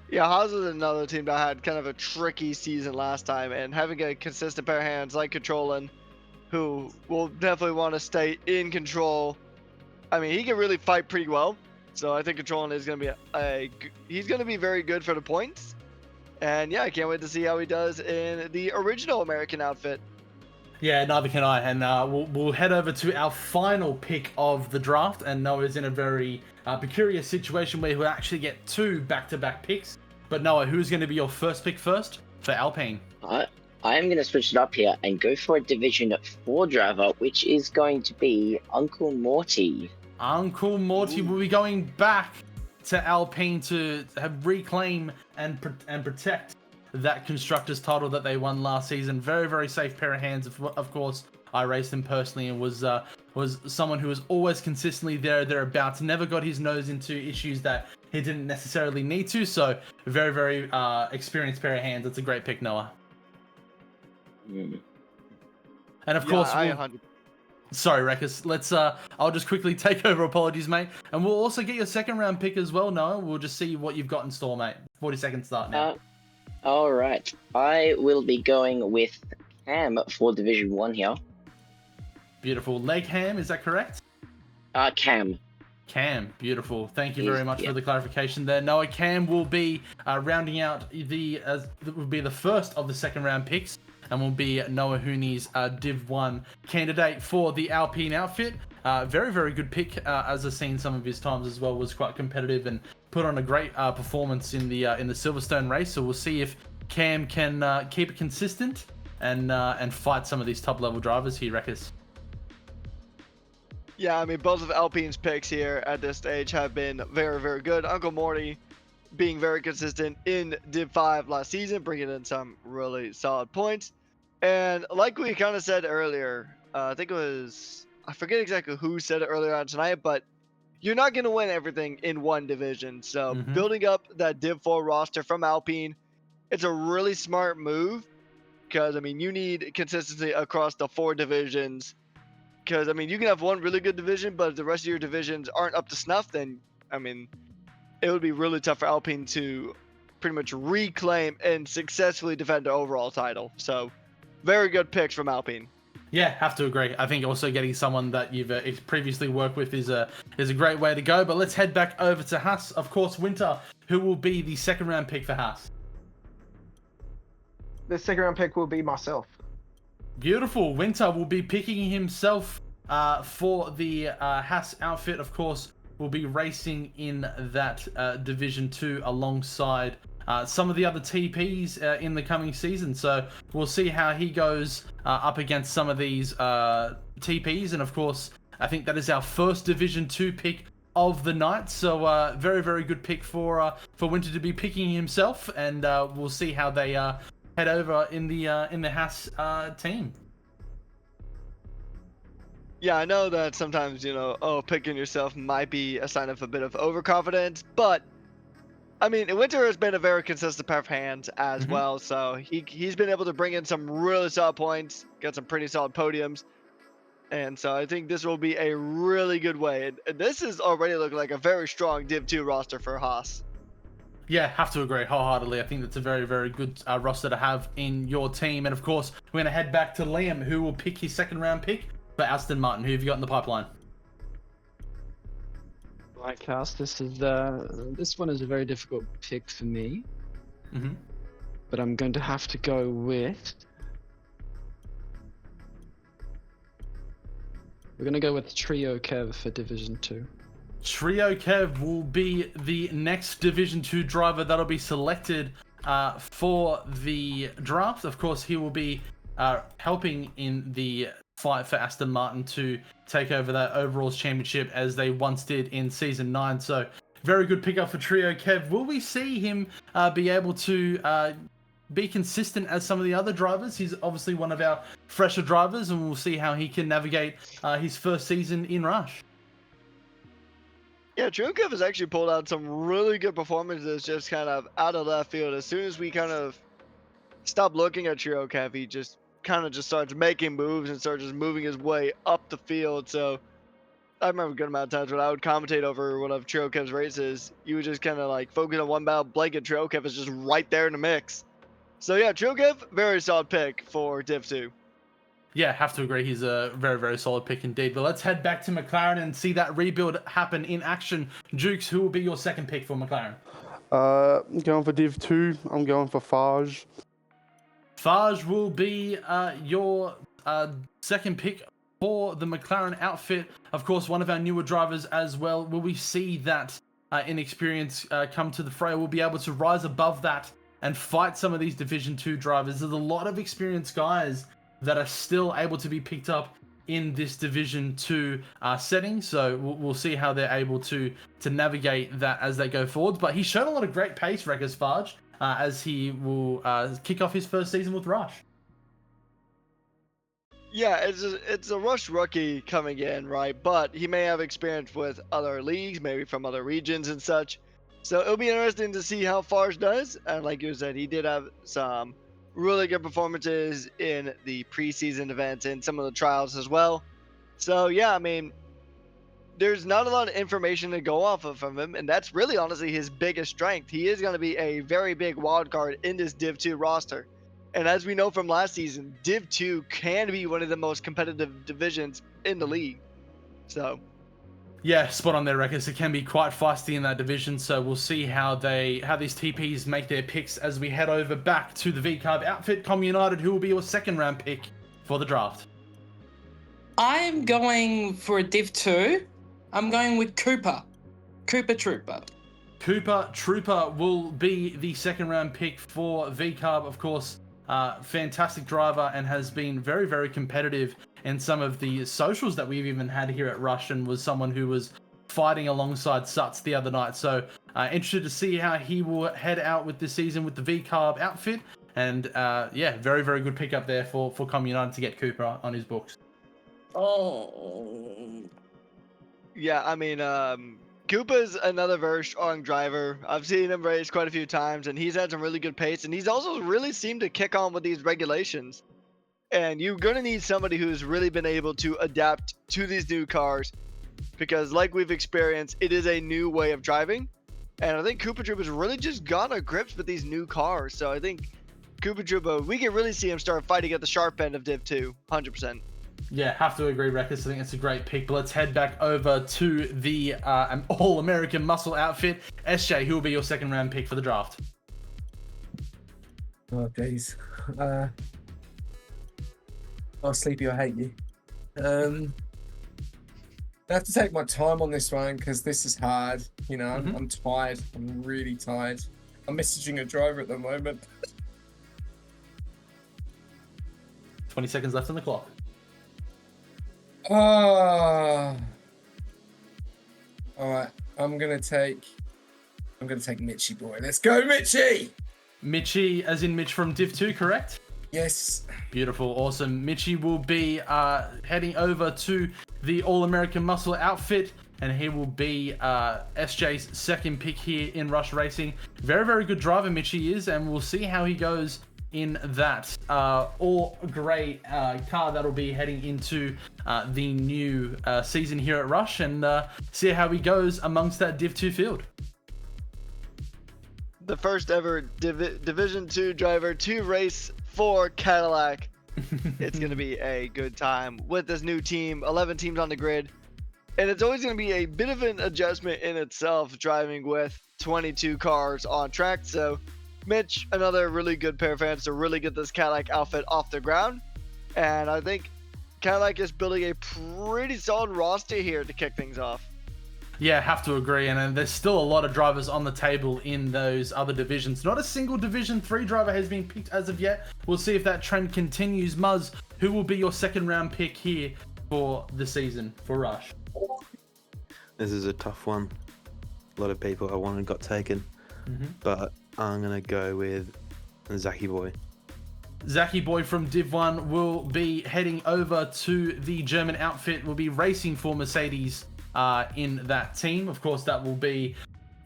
Yeah, Haas is another team that had kind of a tricky season last time, and having a consistent pair of hands like Controlling, who will definitely want to stay in control. I mean, he can really fight pretty well, so I think Controlling is going to be he's going to be very good for the points. And yeah, I can't wait to see how he does in the original American outfit. Yeah, neither can I. And we'll head over to our final pick of the draft. And Noah's in a very peculiar situation where he'll actually get 2 back-to-back picks. But Noah, who's going to be your first pick first for Alpine? I am going to switch it up here and go for a Division 4 driver, which is going to be Uncle Morty. Uncle Morty will be going back to Alpine to reclaim and protect that constructors title that they won last season. Very, very safe pair of hands. Of course, I raced him personally and was someone who was always consistently thereabouts. Never got his nose into issues that he didn't necessarily need to. So very, very experienced pair of hands. It's a great pick, Noah. And of course, sorry, Rekus. Let's. I'll just quickly take over. Apologies, mate. And we'll also get your second round pick as well, Noah. We'll just see what you've got in store, mate. 40 seconds start now. All right. I will be going with Cam for Division 1 here. Beautiful. Legham, is that correct? Cam. Cam, beautiful. Thank you very much for the clarification there. Noah, Cam will be rounding out will be the first of the second round picks, and will be Noah Hooney's Div 1 candidate for the Alpine outfit. Very, very good pick. As I've seen some of his times as well, was quite competitive and put on a great performance in the Silverstone race. So we'll see if Cam can keep it consistent and fight some of these top level drivers here, Rekus. Yeah, I mean, both of Alpine's picks here at this stage have been very, very good. Uncle Morty being very consistent in Div 5 last season, bringing in some really solid points. And like we kind of said earlier, I think it was, I forget exactly who said it earlier on tonight, but you're not going to win everything in one division. So building up that Div 4 roster from Alpine, it's a really smart move because, I mean, you need consistency across the 4 divisions. Because, I mean, you can have one really good division, but if the rest of your divisions aren't up to snuff, then, I mean, it would be really tough for Alpine to pretty much reclaim and successfully defend the overall title. So, very good picks from Alpine. Yeah, have to agree. I think also getting someone that you've previously worked with is a great way to go. But let's head back over to Haas. Of course, Winter, who will be the second round pick for Haas? The second round pick will be myself. Beautiful. Winter will be picking himself for the Haas outfit. Of course, will be racing in that Division 2 alongside some of the other TPs in the coming season. So we'll see how he goes up against some of these TPs. And of course, I think that is our first Division 2 pick of the night. So very, very good pick for Winter to be picking himself. And we'll see how they head over in the Haas team. Yeah, I know that sometimes, picking yourself might be a sign of a bit of overconfidence, but I mean, Winter has been a very consistent pair of hands as well, so he's been able to bring in some really solid points, get some pretty solid podiums, and so I think this will be a really good way. And this is already looking like a very strong Div 2 roster for Haas. Yeah, have to agree wholeheartedly. I think that's a very, very good roster to have in your team. And of course, we're going to head back to Liam, who will pick his second round pick for Aston Martin. Who have you got in the pipeline? Right, Cast. This one is a very difficult pick for me. But I'm going to have to go with. We're going to go with Trio Kev for Division 2. Trio Kev will be the next Division 2 driver that'll be selected for the draft. Of course, he will be helping in the fight for Aston Martin to take over that overalls championship as they once did in Season 9. So, very good pickup for Trio Kev. Will we see him be able to be consistent as some of the other drivers? He's obviously one of our fresher drivers, and we'll see how he can navigate his first season in Rush. Yeah, Trio Kev has actually pulled out some really good performances just kind of out of left field. As soon as we kind of stop looking at Trio Kev, he just kind of just starts making moves and starts just moving his way up the field. So I remember a good amount of times when I would commentate over one of Trio Kev's races, you would just kind of like focus on one battle blanket. Trio Kev is just right there in the mix. So yeah, Trio Kev, very solid pick for Div 2. Yeah, have to agree. He's a very, very solid pick indeed. But let's head back to McLaren and see that rebuild happen in action. Jukes, who will be your second pick for McLaren? Going for Div 2. I'm going for Farge. Farge will be your second pick for the McLaren outfit. Of course, one of our newer drivers as well. Will we see that inexperience come to the fray? We'll be able to rise above that and fight some of these Division 2 drivers. There's a lot of experienced guys that are still able to be picked up in this Division 2 setting. So we'll see how they're able to navigate that as they go forward. But he's shown a lot of great pace, Rekkers Farge, as he will kick off his first season with Rush. Yeah, it's a Rush rookie coming in, right? But he may have experience with other leagues, maybe from other regions and such. So it'll be interesting to see how Farge does. And like you said, he did have some really good performances in the preseason events and some of the trials as well. So yeah, I mean, there's not a lot of information to go off of from him, and that's really honestly his biggest strength. He is going to be a very big wild card in this Div 2 roster. And as we know from last season, Div 2 can be one of the most competitive divisions in the league. So yeah, spot on there, Rekkers. It can be quite feisty in that division, so we'll see how these TPs make their picks as we head over back to the VCarb outfit. Com United, who will be your second round pick for the draft? I'm going for a Div 2. I'm going with Cooper. Cooper Trooper. Cooper Trooper will be the second round pick for VCarb, of course. Fantastic driver and has been very, very competitive in some of the socials that we've even had here at Rush, and was someone who was fighting alongside Suts the other night. So interested to see how he will head out with this season with the VCarb outfit. And yeah, very, very good pickup there for Com United to get Cooper on his books. Oh. Yeah, I mean, Koopa's another very strong driver. I've seen him race quite a few times, and he's had some really good pace, and he's also really seemed to kick on with these regulations. And you're going to need somebody who's really been able to adapt to these new cars, because like we've experienced, it is a new way of driving. And I think Koopa Troopa's really just gotten a grips with these new cars. So I think Koopa Troopa, we can really see him start fighting at the sharp end of Div 2, 100%. Yeah, have to agree, Rekkers. I think it's a great pick. But let's head back over to the All-American Muscle outfit. SJ, who will be your second round pick for the draft? Oh, jeez. Oh, Sleepy, I hate you. I have to take my time on this one because this is hard. You know, I'm tired. I'm really tired. I'm messaging a driver at the moment. 20 seconds left on the clock. All right, I'm gonna take Mitchy boy. Let's go, Mitchy! Mitchy, as in Mitch from Div 2, correct? Yes. Beautiful, awesome. Mitchy will be heading over to the All-American Muscle outfit, and he will be SJ's second pick here in Rush Racing. Very, very good driver Mitchy is, and we'll see how he goes in that all-grey car that'll be heading into the new season here at Rush, and see how he goes amongst that Div 2 field. The first ever Division 2 driver to race for Cadillac. It's going to be a good time with this new team, 11 teams on the grid. And it's always going to be a bit of an adjustment in itself driving with 22 cars on track. So Mitch, another really good pair of hands to really get this Cadillac outfit off the ground. And I think Cadillac is building a pretty solid roster here to kick things off. Yeah, have to agree. And there's still a lot of drivers on the table in those other divisions. Not a single Division 3 driver has been picked as of yet. We'll see if that trend continues. Muzz, who will be your second round pick here for the season for Rush? This is a tough one. A lot of people I wanted got taken. But I'm going to go with Zachy Boy. Zachy Boy from Div 1 will be heading over to the German outfit, will be racing for Mercedes in that team. Of course, that will be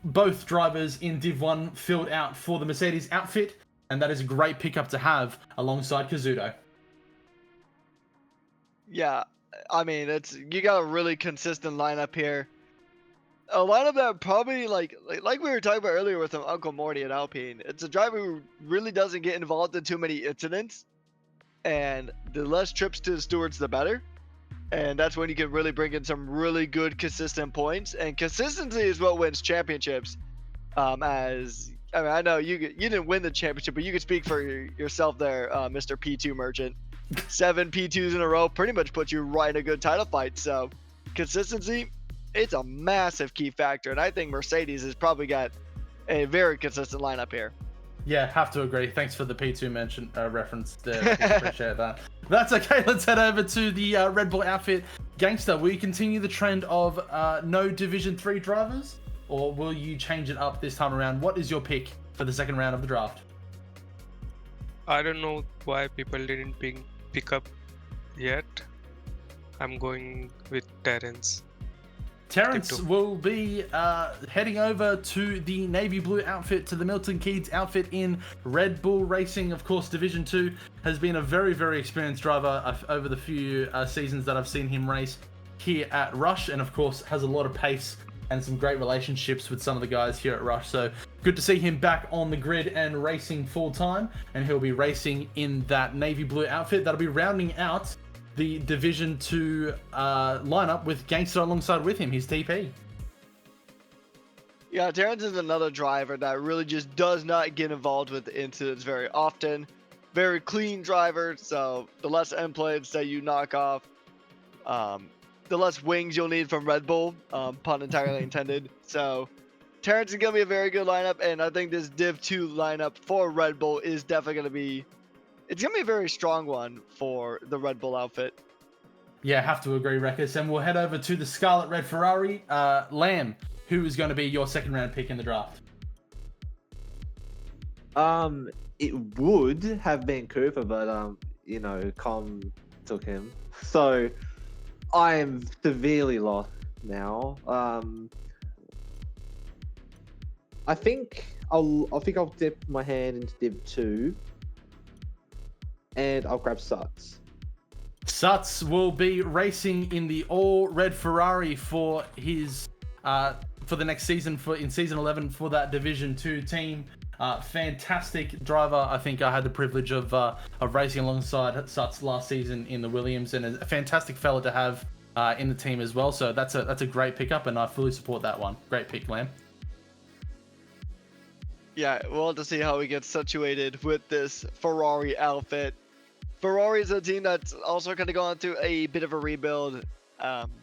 both drivers in Div 1 filled out for the Mercedes outfit, and that is a great pickup to have alongside Kazuto. Yeah, I mean, you got a really consistent lineup here. A lineup that probably, like we were talking about earlier with Uncle Morty at Alpine, it's a driver who really doesn't get involved in too many incidents, and the less trips to the stewards, the better. And that's when you can really bring in some really good consistent points, and consistency is what wins championships. I know you didn't win the championship, but you could speak for yourself there, Mr. P2 Merchant. 7 P2s in a row pretty much puts you right in a good title fight. So consistency, it's a massive key factor, and I think Mercedes has probably got a very consistent lineup here. Yeah, have to agree. Thanks for the P2 mention reference there. Appreciate that. That's okay. Let's head over to the Red Bull outfit. Gangster, will you continue the trend of no Division 3 drivers, or will you change it up this time around? What is your pick for the second round of the draft? I don't know why people didn't pick up yet. I'm going with Terrence. Terrence will be heading over to the navy blue outfit, to the Milton Keynes outfit in Red Bull Racing. Of course, Division 2 has been a very, very experienced driver over the few seasons that I've seen him race here at Rush, and of course has a lot of pace and some great relationships with some of the guys here at Rush. So good to see him back on the grid and racing full time, and he'll be racing in that navy blue outfit. That'll be rounding out the Division 2 lineup with Gangster alongside with him, his TP. Yeah, Terrence is another driver that really just does not get involved with the incidents very often. Very clean driver, so the less end plates that you knock off, the less wings you'll need from Red Bull, pun entirely intended. So Terrence is going to be a very good lineup, and I think this Div 2 lineup for Red Bull is definitely going to be a very strong one for the Red Bull outfit. Yeah, have to agree, Rekus. And we'll head over to the Scarlet Red Ferrari. Lamb, who is going to be your second round pick in the draft? It would have been Cooper, but Com took him. So I am severely lost now. I think I'll dip my hand into Div 2. And I'll grab Suts. Suts will be racing in the all red Ferrari for his for the next season, in season 11 for that Division 2 team. Fantastic driver. I think I had the privilege of racing alongside Suts last season in the Williams, and a fantastic fella to have in the team as well. So that's a great pickup, and I fully support that one. Great pick, Lamb. Yeah, we'll have to see how he gets situated with this Ferrari outfit. Ferrari is a team that's also kind of going through a bit of a rebuild.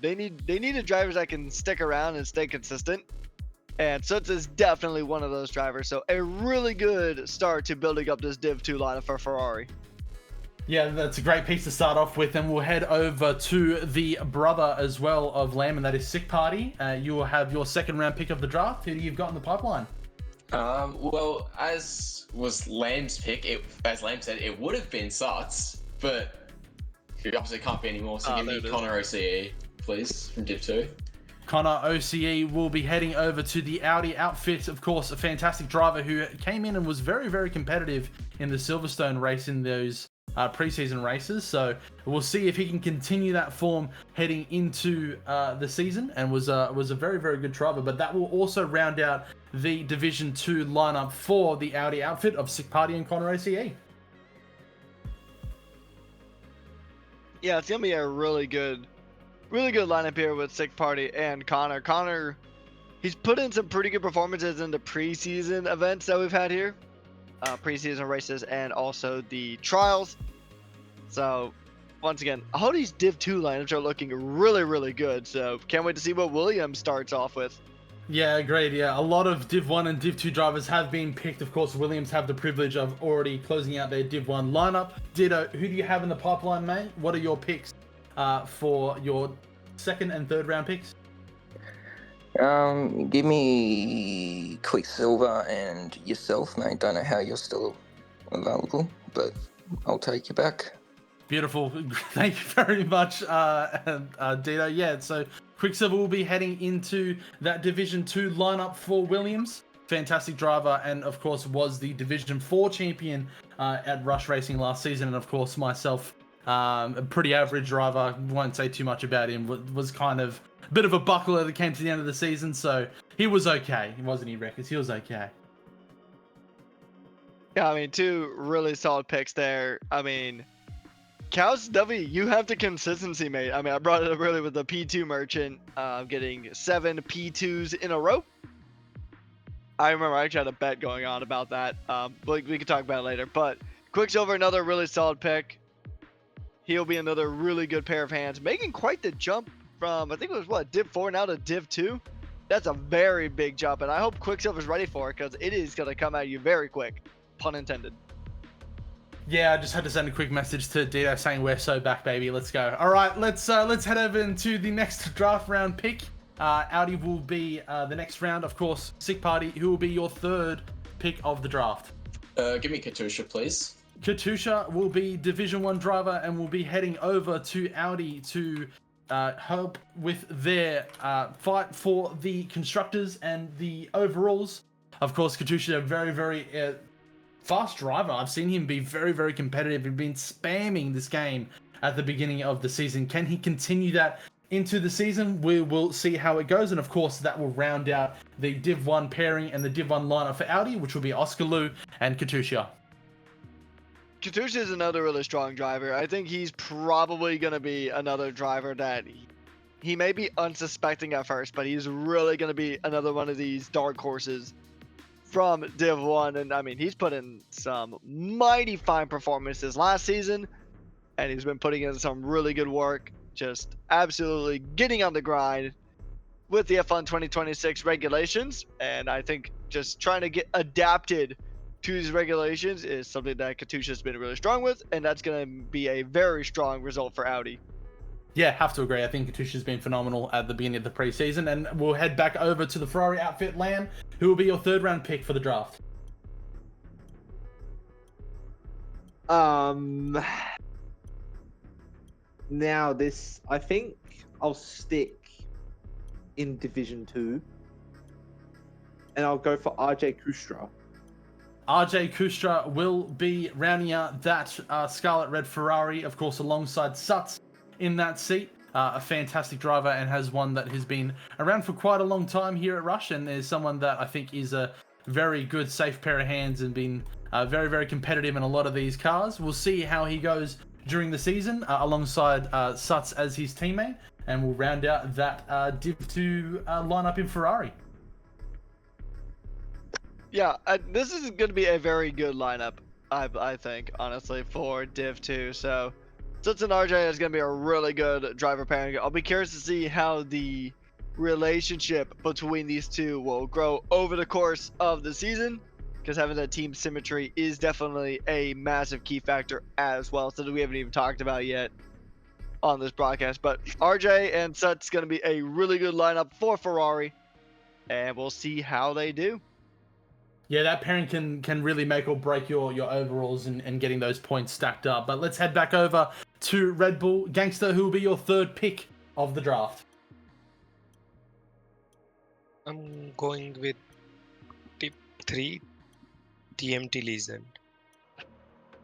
They need drivers that can stick around and stay consistent. And Suts is definitely one of those drivers. So a really good start to building up this Div 2 lineup for Ferrari. Yeah, that's a great piece to start off with, and we'll head over to the brother as well of Lamb, and that is Sick Party. You will have your second round pick of the draft. Who do you've got in the pipeline? Well, as was Lamb's pick, as Lamb said, it would have been Suts, but it obviously can't be anymore. So give me Connor OCE, please, from Div 2. Connor OCE will be heading over to the Audi outfit. Of course, a fantastic driver who came in and was very, very competitive in the Silverstone race in those preseason races. So we'll see if he can continue that form heading into the season, and was a very, very good driver. But that will also round out the Division 2 lineup for the Audi outfit of Sick Party and Connor OCE. Yeah, it's gonna be a really good lineup here with Sick Party and Connor. Connor, he's put in some pretty good performances in the preseason events that we've had here, preseason races, and also the trials. So once again, all these Div 2 lineups are looking really, really good. So can't wait to see what Williams starts off with. Yeah, agreed. Yeah, a lot of Div 1 and Div 2 drivers have been picked. Of course, Williams have the privilege of already closing out their Div 1 lineup. Ditto, who do you have in the pipeline, mate? What are your picks for your second and third round picks? Give me Quicksilver and yourself, mate. Don't know how you're still available, but I'll take you back. Beautiful. Thank you very much, Dito. Yeah, so Quicksilver will be heading into that Division 2 lineup for Williams. Fantastic driver, and of course was the Division 4 champion at Rush Racing last season. And of course myself, a pretty average driver. Won't say too much about him. Was kind of a bit of a buckler that came to the end of the season, so he was okay. He wasn't any records. He was okay. Yeah, I mean, two really solid picks there. I mean, Cows W, you have the consistency, mate. I mean, I brought it up earlier with the P2 merchant, getting 7 P2s in a row. I remember I actually had a bet going on about that. We could talk about it later. But Quicksilver, another really solid pick. He'll be another really good pair of hands, making quite the jump from, I think it was what, Div 4 now to Div 2. That's a very big jump, and I hope Quicksilver's ready for it, because it is going to come at you very quick. Pun intended. Yeah, I just had to send a quick message to Dito saying we're so back, baby. Let's go. All right, let's head over into the next draft round pick. Audi will be the next round, of course. Sick Party, who will be your third pick of the draft? Give me Katusha, please. Katusha will be Division 1 driver and will be heading over to Audi to help with their fight for the constructors and the overalls. Of course, Katusha, a very, very fast driver. I've seen him be very, very competitive. He's been spamming this game at the beginning of the season. Can he continue that into the season? We will see how it goes, and of course that will round out the Div 1 pairing and the Div 1 lineup for Audi, which will be Oscar Liu and Katusha. Katusha is another really strong driver. I think he's probably going to be another driver that he may be unsuspecting at first, but he's really going to be another one of these dark horses from Div 1. And I mean, he's put in some mighty fine performances last season, and he's been putting in some really good work, just absolutely getting on the grind with the F1 2026 regulations. And I think just trying to get adapted to these regulations is something that Katusha's been really strong with, and that's going to be a very strong result for Audi. Yeah, have to agree. I think Katusha's been phenomenal at the beginning of the preseason, and we'll head back over to the Ferrari outfit, Lamb, who will be your third round pick for the draft. Now this, I think I'll stick in Division 2, and I'll go for RJ Kustra. RJ Kustra will be rounding out that Scarlet Red Ferrari, of course, alongside Suts in that seat. A fantastic driver, and has one that has been around for quite a long time here at Rush, and is someone that I think is a very good, safe pair of hands, and been very, very competitive in a lot of these cars. We'll see how he goes during the season alongside Suts as his teammate, and we'll round out that Div 2 lineup in Ferrari. Yeah, this is going to be a very good lineup. I think, honestly, for Div 2. So, Suts and RJ is going to be a really good driver pairing. I'll be curious to see how the relationship between these two will grow over the course of the season, because having that team symmetry is definitely a massive key factor as well, so that we haven't even talked about yet on this broadcast. But RJ and Suts going to be a really good lineup for Ferrari, and we'll see how they do. Yeah, that pairing can really make or break your overalls and getting those points stacked up. But let's head back over to Red Bull. Gangster, who will be your third pick of the draft? I'm going with tip 3, TMT Legend.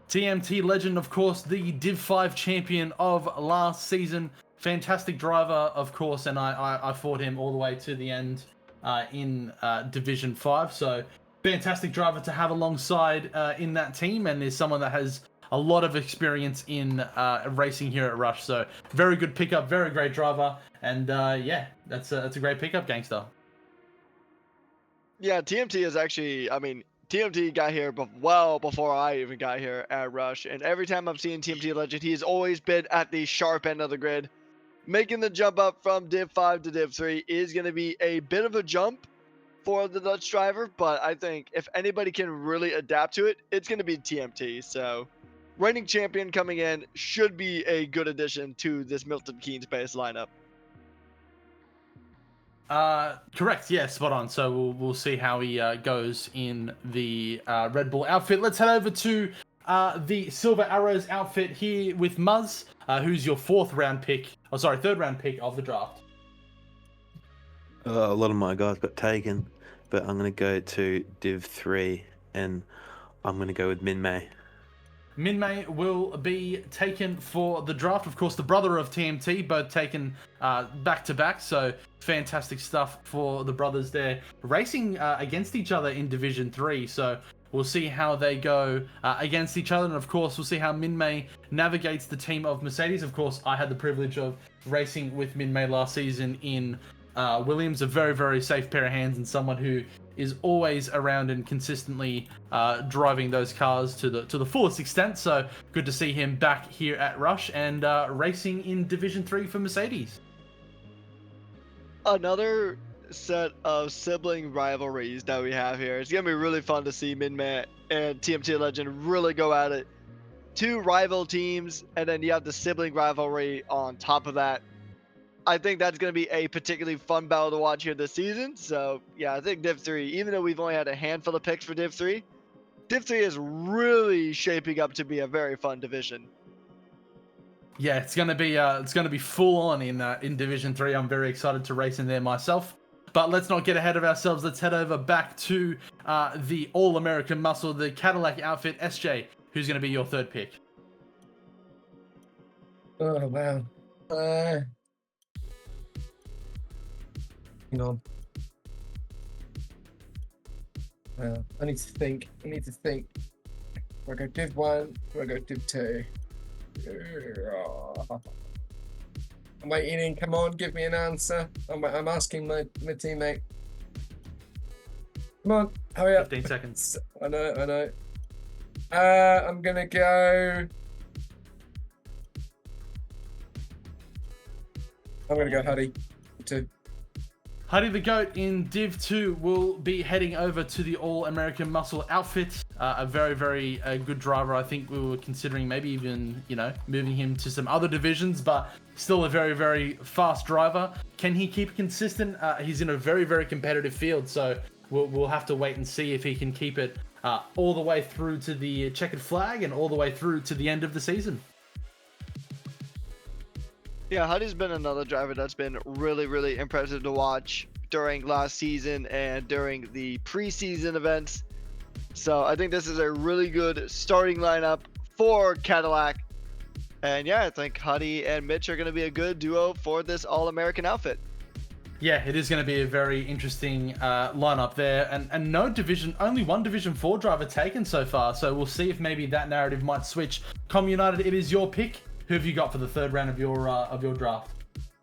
TMT Legend, of course, the Div 5 champion of last season. Fantastic driver, of course, and I fought him all the way to the end in Division 5. So fantastic driver to have alongside in that team, and is someone that has a lot of experience in racing here at Rush. So very good pickup, very great driver, and yeah, that's a great pickup, Gangster. Yeah, TMT is actually, I mean, TMT got here well before I even got here at Rush, and every time I've seen TMT Legend, he's always been at the sharp end of the grid. Making the jump up from Div 5 to Div 3 is going to be a bit of a jump for the Dutch driver, but I think if anybody can really adapt to it, it's going to be TMT. So reigning champion coming in should be a good addition to this Milton Keynes based lineup. Correct, yeah, spot on. So we'll see how he goes in the Red Bull outfit. Let's head over to the Silver Arrows outfit here with Muzz, who's your third round pick of the draft. A lot of my guys got taken, but I'm going to go to Div 3, and I'm going to go with Minmay. Minmay will be taken for the draft. Of course, the brother of TMT, both taken back-to-back, so fantastic stuff for the brothers there. Racing against each other in Division 3, so we'll see how they go against each other, and of course, we'll see how Minmay navigates the team of Mercedes. Of course, I had the privilege of racing with Minmay last season in Williams, a very, very safe pair of hands, and someone who is always around and consistently driving those cars to the fullest extent. So good to see him back here at Rush and racing in Division 3 for Mercedes. Another set of sibling rivalries that we have here. It's gonna be really fun to see Minmay and TMT Legend really go at it. Two rival teams, and then you have the sibling rivalry on top of that. I think that's going to be a particularly fun battle to watch here this season. So, yeah, I think Div 3, even though we've only had a handful of picks for Div 3, Div 3 is really shaping up to be a very fun division. Yeah, it's going to be full on in Division 3. I'm very excited to race in there myself. But let's not get ahead of ourselves. Let's head over back to the All-American Muscle, the Cadillac outfit. SJ, who's going to be your third pick? Oh, wow. Hang on. I need to think. We'll go Div 1, we'll go Div 2. I'm waiting in. Come on, give me an answer. I'm asking my teammate. Come on, hurry up. 15 seconds. I know. I'm gonna go. Huddy. 2. Huddy the Goat in Div 2 will be heading over to the All-American Muscle outfit. A very, very good driver. I think we were considering maybe even, moving him to some other divisions, but still a very, very fast driver. Can he keep consistent? He's in a very, very competitive field, so we'll have to wait and see if he can keep it all the way through to the checkered flag and all the way through to the end of the season. Yeah, Huddy's been another driver that's been really, really impressive to watch during last season and during the preseason events. So I think this is a really good starting lineup for Cadillac. And yeah, I think Huddy and Mitch are going to be a good duo for this All-American outfit. Yeah, it is going to be a very interesting lineup there. And no division, only one Division 4 driver taken so far. So we'll see if maybe that narrative might switch. Com United, it is your pick. Who have you got for the third round of your draft?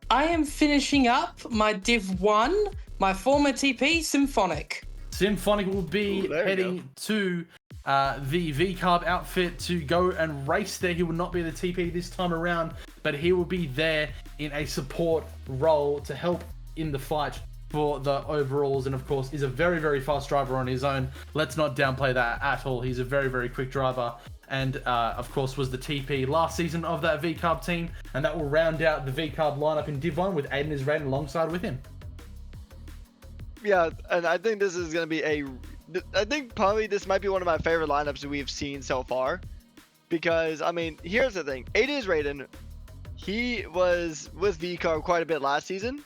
I am finishing up my Div 1, my former TP, Symphonic. Symphonic will be heading to the V-Carb outfit to go and race there. He will not be the TP this time around, but he will be there in a support role to help in the fight for the overalls, and of course is a very, very fast driver on his own. Let's not downplay that at all. He's a very, very quick driver, and of course was the TP last season of that V-Carb team, and that will round out the V-Carb lineup in Div 1 with Aiden Israel alongside with him. Yeah, and I think this is going to be I think probably this might be one of my favorite lineups that we've seen so far, because, I mean, here's the thing. Aiden Israel, he was with V-Carb quite a bit last season,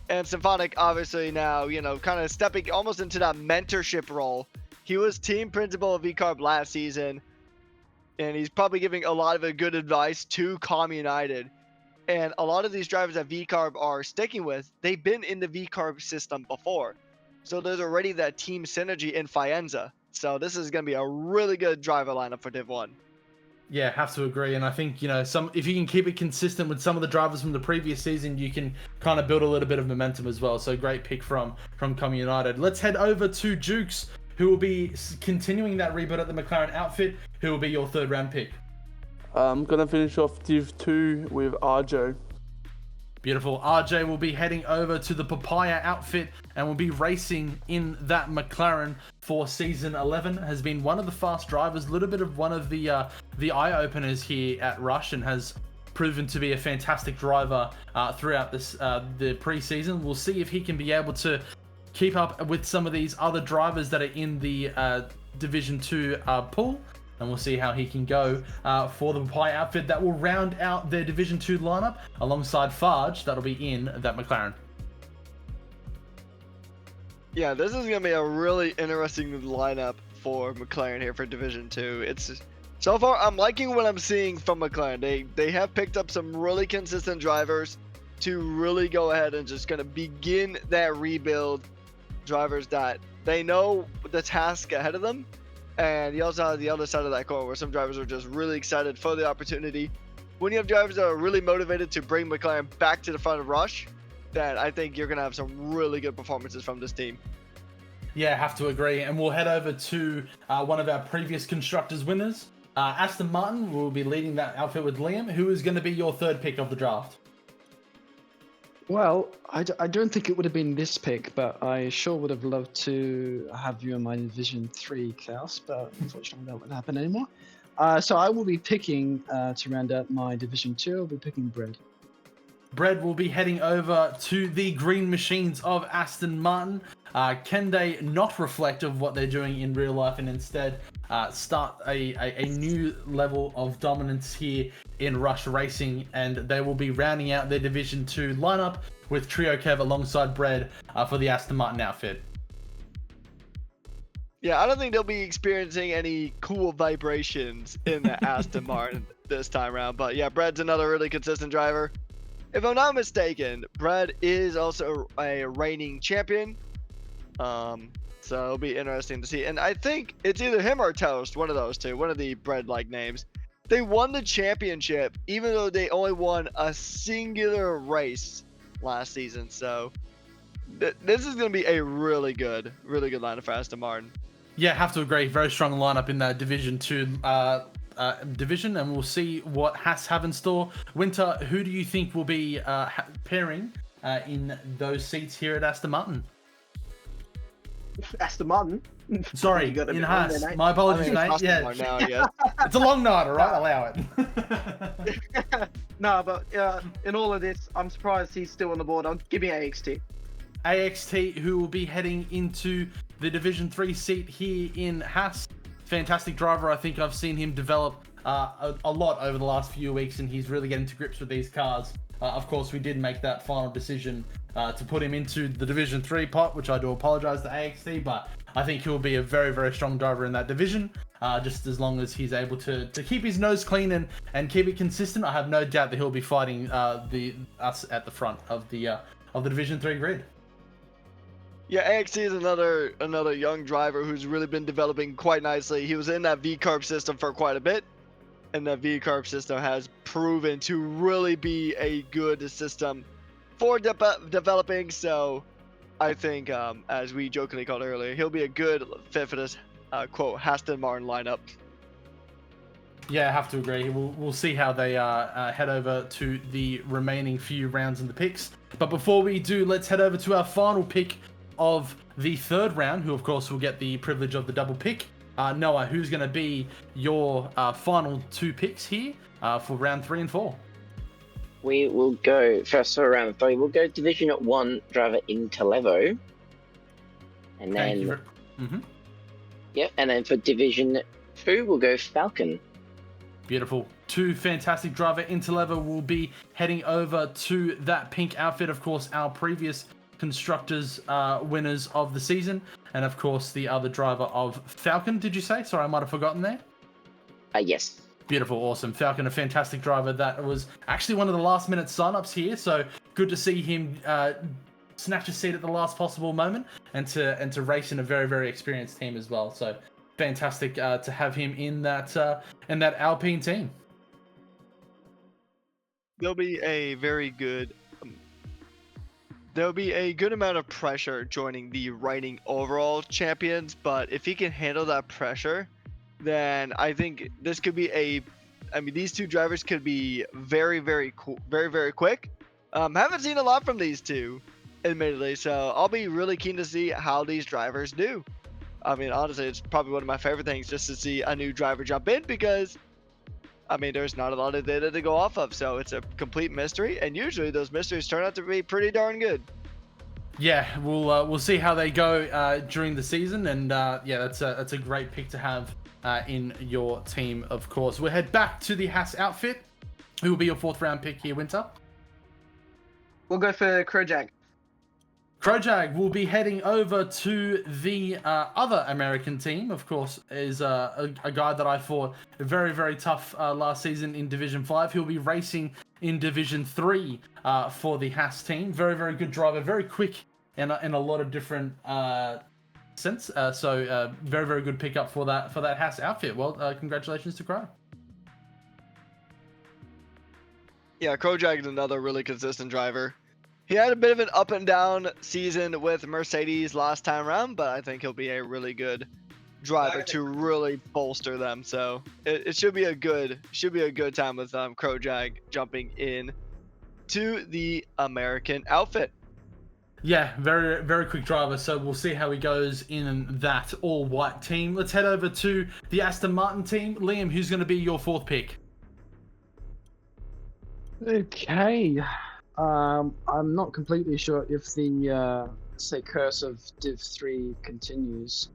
and Symphonic obviously now, you know, kind of stepping almost into that mentorship role. He was team principal of V-Carb last season, and he's probably giving a lot of good advice to Com United. And a lot of these drivers that V-Carb are sticking with, they've been in the V-Carb system before. So there's already that team synergy in Faenza. So this is going to be a really good driver lineup for Div 1. Yeah, have to agree. And I think, you know, if you can keep it consistent with some of the drivers from the previous season, you can kind of build a little bit of momentum as well. So great pick from Com United. Let's head over to Jukes, who will be continuing that rebuild at the McLaren outfit, who will be your third round pick. I'm going to finish off Div 2 with Arjo. Beautiful. RJ will be heading over to the Papaya outfit and will be racing in that McLaren for season 11. Has been one of the fast drivers, a little bit of one of the eye-openers here at Rush, and has proven to be a fantastic driver throughout this the preseason. We'll see if he can be able to keep up with some of these other drivers that are in the Division 2 pool. And we'll see how he can go for the Papaya outfit. That will round out their Division 2 lineup alongside Farge. That'll be in that McLaren. Yeah, this is going to be a really interesting lineup for McLaren here for Division 2. So far, I'm liking what I'm seeing from McLaren. They have picked up some really consistent drivers to really go ahead and just going to begin that rebuild. Drivers that they know the task ahead of them. And you also have the other side of that coin where some drivers are just really excited for the opportunity. When you have drivers that are really motivated to bring McLaren back to the front of Rush, then I think you're going to have some really good performances from this team. Yeah, have to agree. And we'll head over to one of our previous Constructors winners. Aston Martin will be leading that outfit with Liam. Who is going to be your third pick of the draft? Well, I don't think it would have been this pick, but I sure would have loved to have you in my Division 3, Klaus, but unfortunately that won't happen anymore. So I will be picking, to round out my Division 2, I'll be picking Bread. Bread will be heading over to the Green Machines of Aston Martin. Can they not reflect of what they're doing in real life and instead start a new level of dominance here in Rush Racing? And they will be rounding out their Division 2 lineup with Trio Kev alongside Bread for the Aston Martin outfit. Yeah, I don't think they'll be experiencing any cool vibrations in the Aston Martin this time around. But yeah, Bread's another really consistent driver. If I'm not mistaken, Bread is also a reigning champion. So it'll be interesting to see. And I think it's either him or Toast, one of those two, one of the Bread-like names. They won the championship, even though they only won a singular race last season. So this is going to be a really good lineup for Aston Martin. Yeah, have to agree. Very strong lineup in that Division 2 division, and we'll see what Haas have in store. Winter, who do you think will be pairing in those seats here at Aston Martin? Aston Martin? Sorry, in Haas. My apologies, mate. Yeah. Now, yeah. It's a long night, all right? Allow it. No, but in all of this, I'm surprised he's still on the board. Give me AXT. AXT, who will be heading into the Division 3 seat here in Haas. Fantastic driver. I think I've seen him develop a lot over the last few weeks, and he's really getting to grips with these cars. Of course, we did make that final decision to put him into the Division 3 pot, which I do apologize to AXT, but I think he'll be a very, very strong driver in that division, just as long as he's able to keep his nose clean and keep it consistent. I have no doubt that he'll be fighting us at the front of the Division 3 grid. Yeah, AXT is another young driver who's really been developing quite nicely. He was in that V-Carb system for quite a bit, and that V-Carb system has proven to really be a good system for developing. So I think, as we jokingly called earlier, he'll be a good fit for this quote Aston Martin lineup. Yeah, I have to agree. We'll see how they head over to the remaining few rounds in the picks. But before we do, let's head over to our final pick of the third round, who of course will get the privilege of the double pick. Noah, who's going to be your final 2 picks here for round 3 and 4? We will go first for round 3. We'll go Division 1 driver Intelevo, and then and then for Division 2 we'll go Falcon. Beautiful. 2 fantastic driver Intelevo will be heading over to that pink outfit. Of course, our previous constructors winners of the season, and of course the other driver of Falcon. Did you say? Sorry, I might have forgotten there. Yes. Beautiful, awesome. Falcon, a fantastic driver. That was actually one of the last minute signups here, so good to see him snatch a seat at the last possible moment and to race in a very, very experienced team as well. So fantastic to have him in that Alpine team. There'll be a good amount of pressure joining the reigning overall champions, but if he can handle that pressure, then I think this could be these 2 drivers could be very, very cool, very, very quick. Haven't seen a lot from these 2, admittedly, so I'll be really keen to see how these drivers do. I mean, honestly, it's probably one of my favorite things just to see a new driver jump in because, I mean, there's not a lot of data to go off of, so it's a complete mystery, and usually those mysteries turn out to be pretty darn good. Yeah, we'll see how they go during the season, and yeah, that's a great pick to have in your team, of course. We'll head back to the Haas outfit. Who will be your 4th round pick here, Winter? We'll go for Krojag. Krojag will be heading over to the other American team, of course, is a guy that I thought very, very tough last season in Division 5. He'll be racing in Division 3 for the Haas team. Very, very good driver, very quick in a lot of different sense. So very, very good pickup for that Haas outfit. Well, congratulations to Crow. Yeah, Krojag is another really consistent driver. He had a bit of an up and down season with Mercedes last time around, but I think he'll be a really good driver to really bolster them. So it should be a good time with Krojag jumping in to the American outfit. Yeah, very, very quick driver. So we'll see how he goes in that all-white team. Let's head over to the Aston Martin team. Liam, who's going to be your 4th pick? Okay. I'm not completely sure if the say curse of Div 3 continues,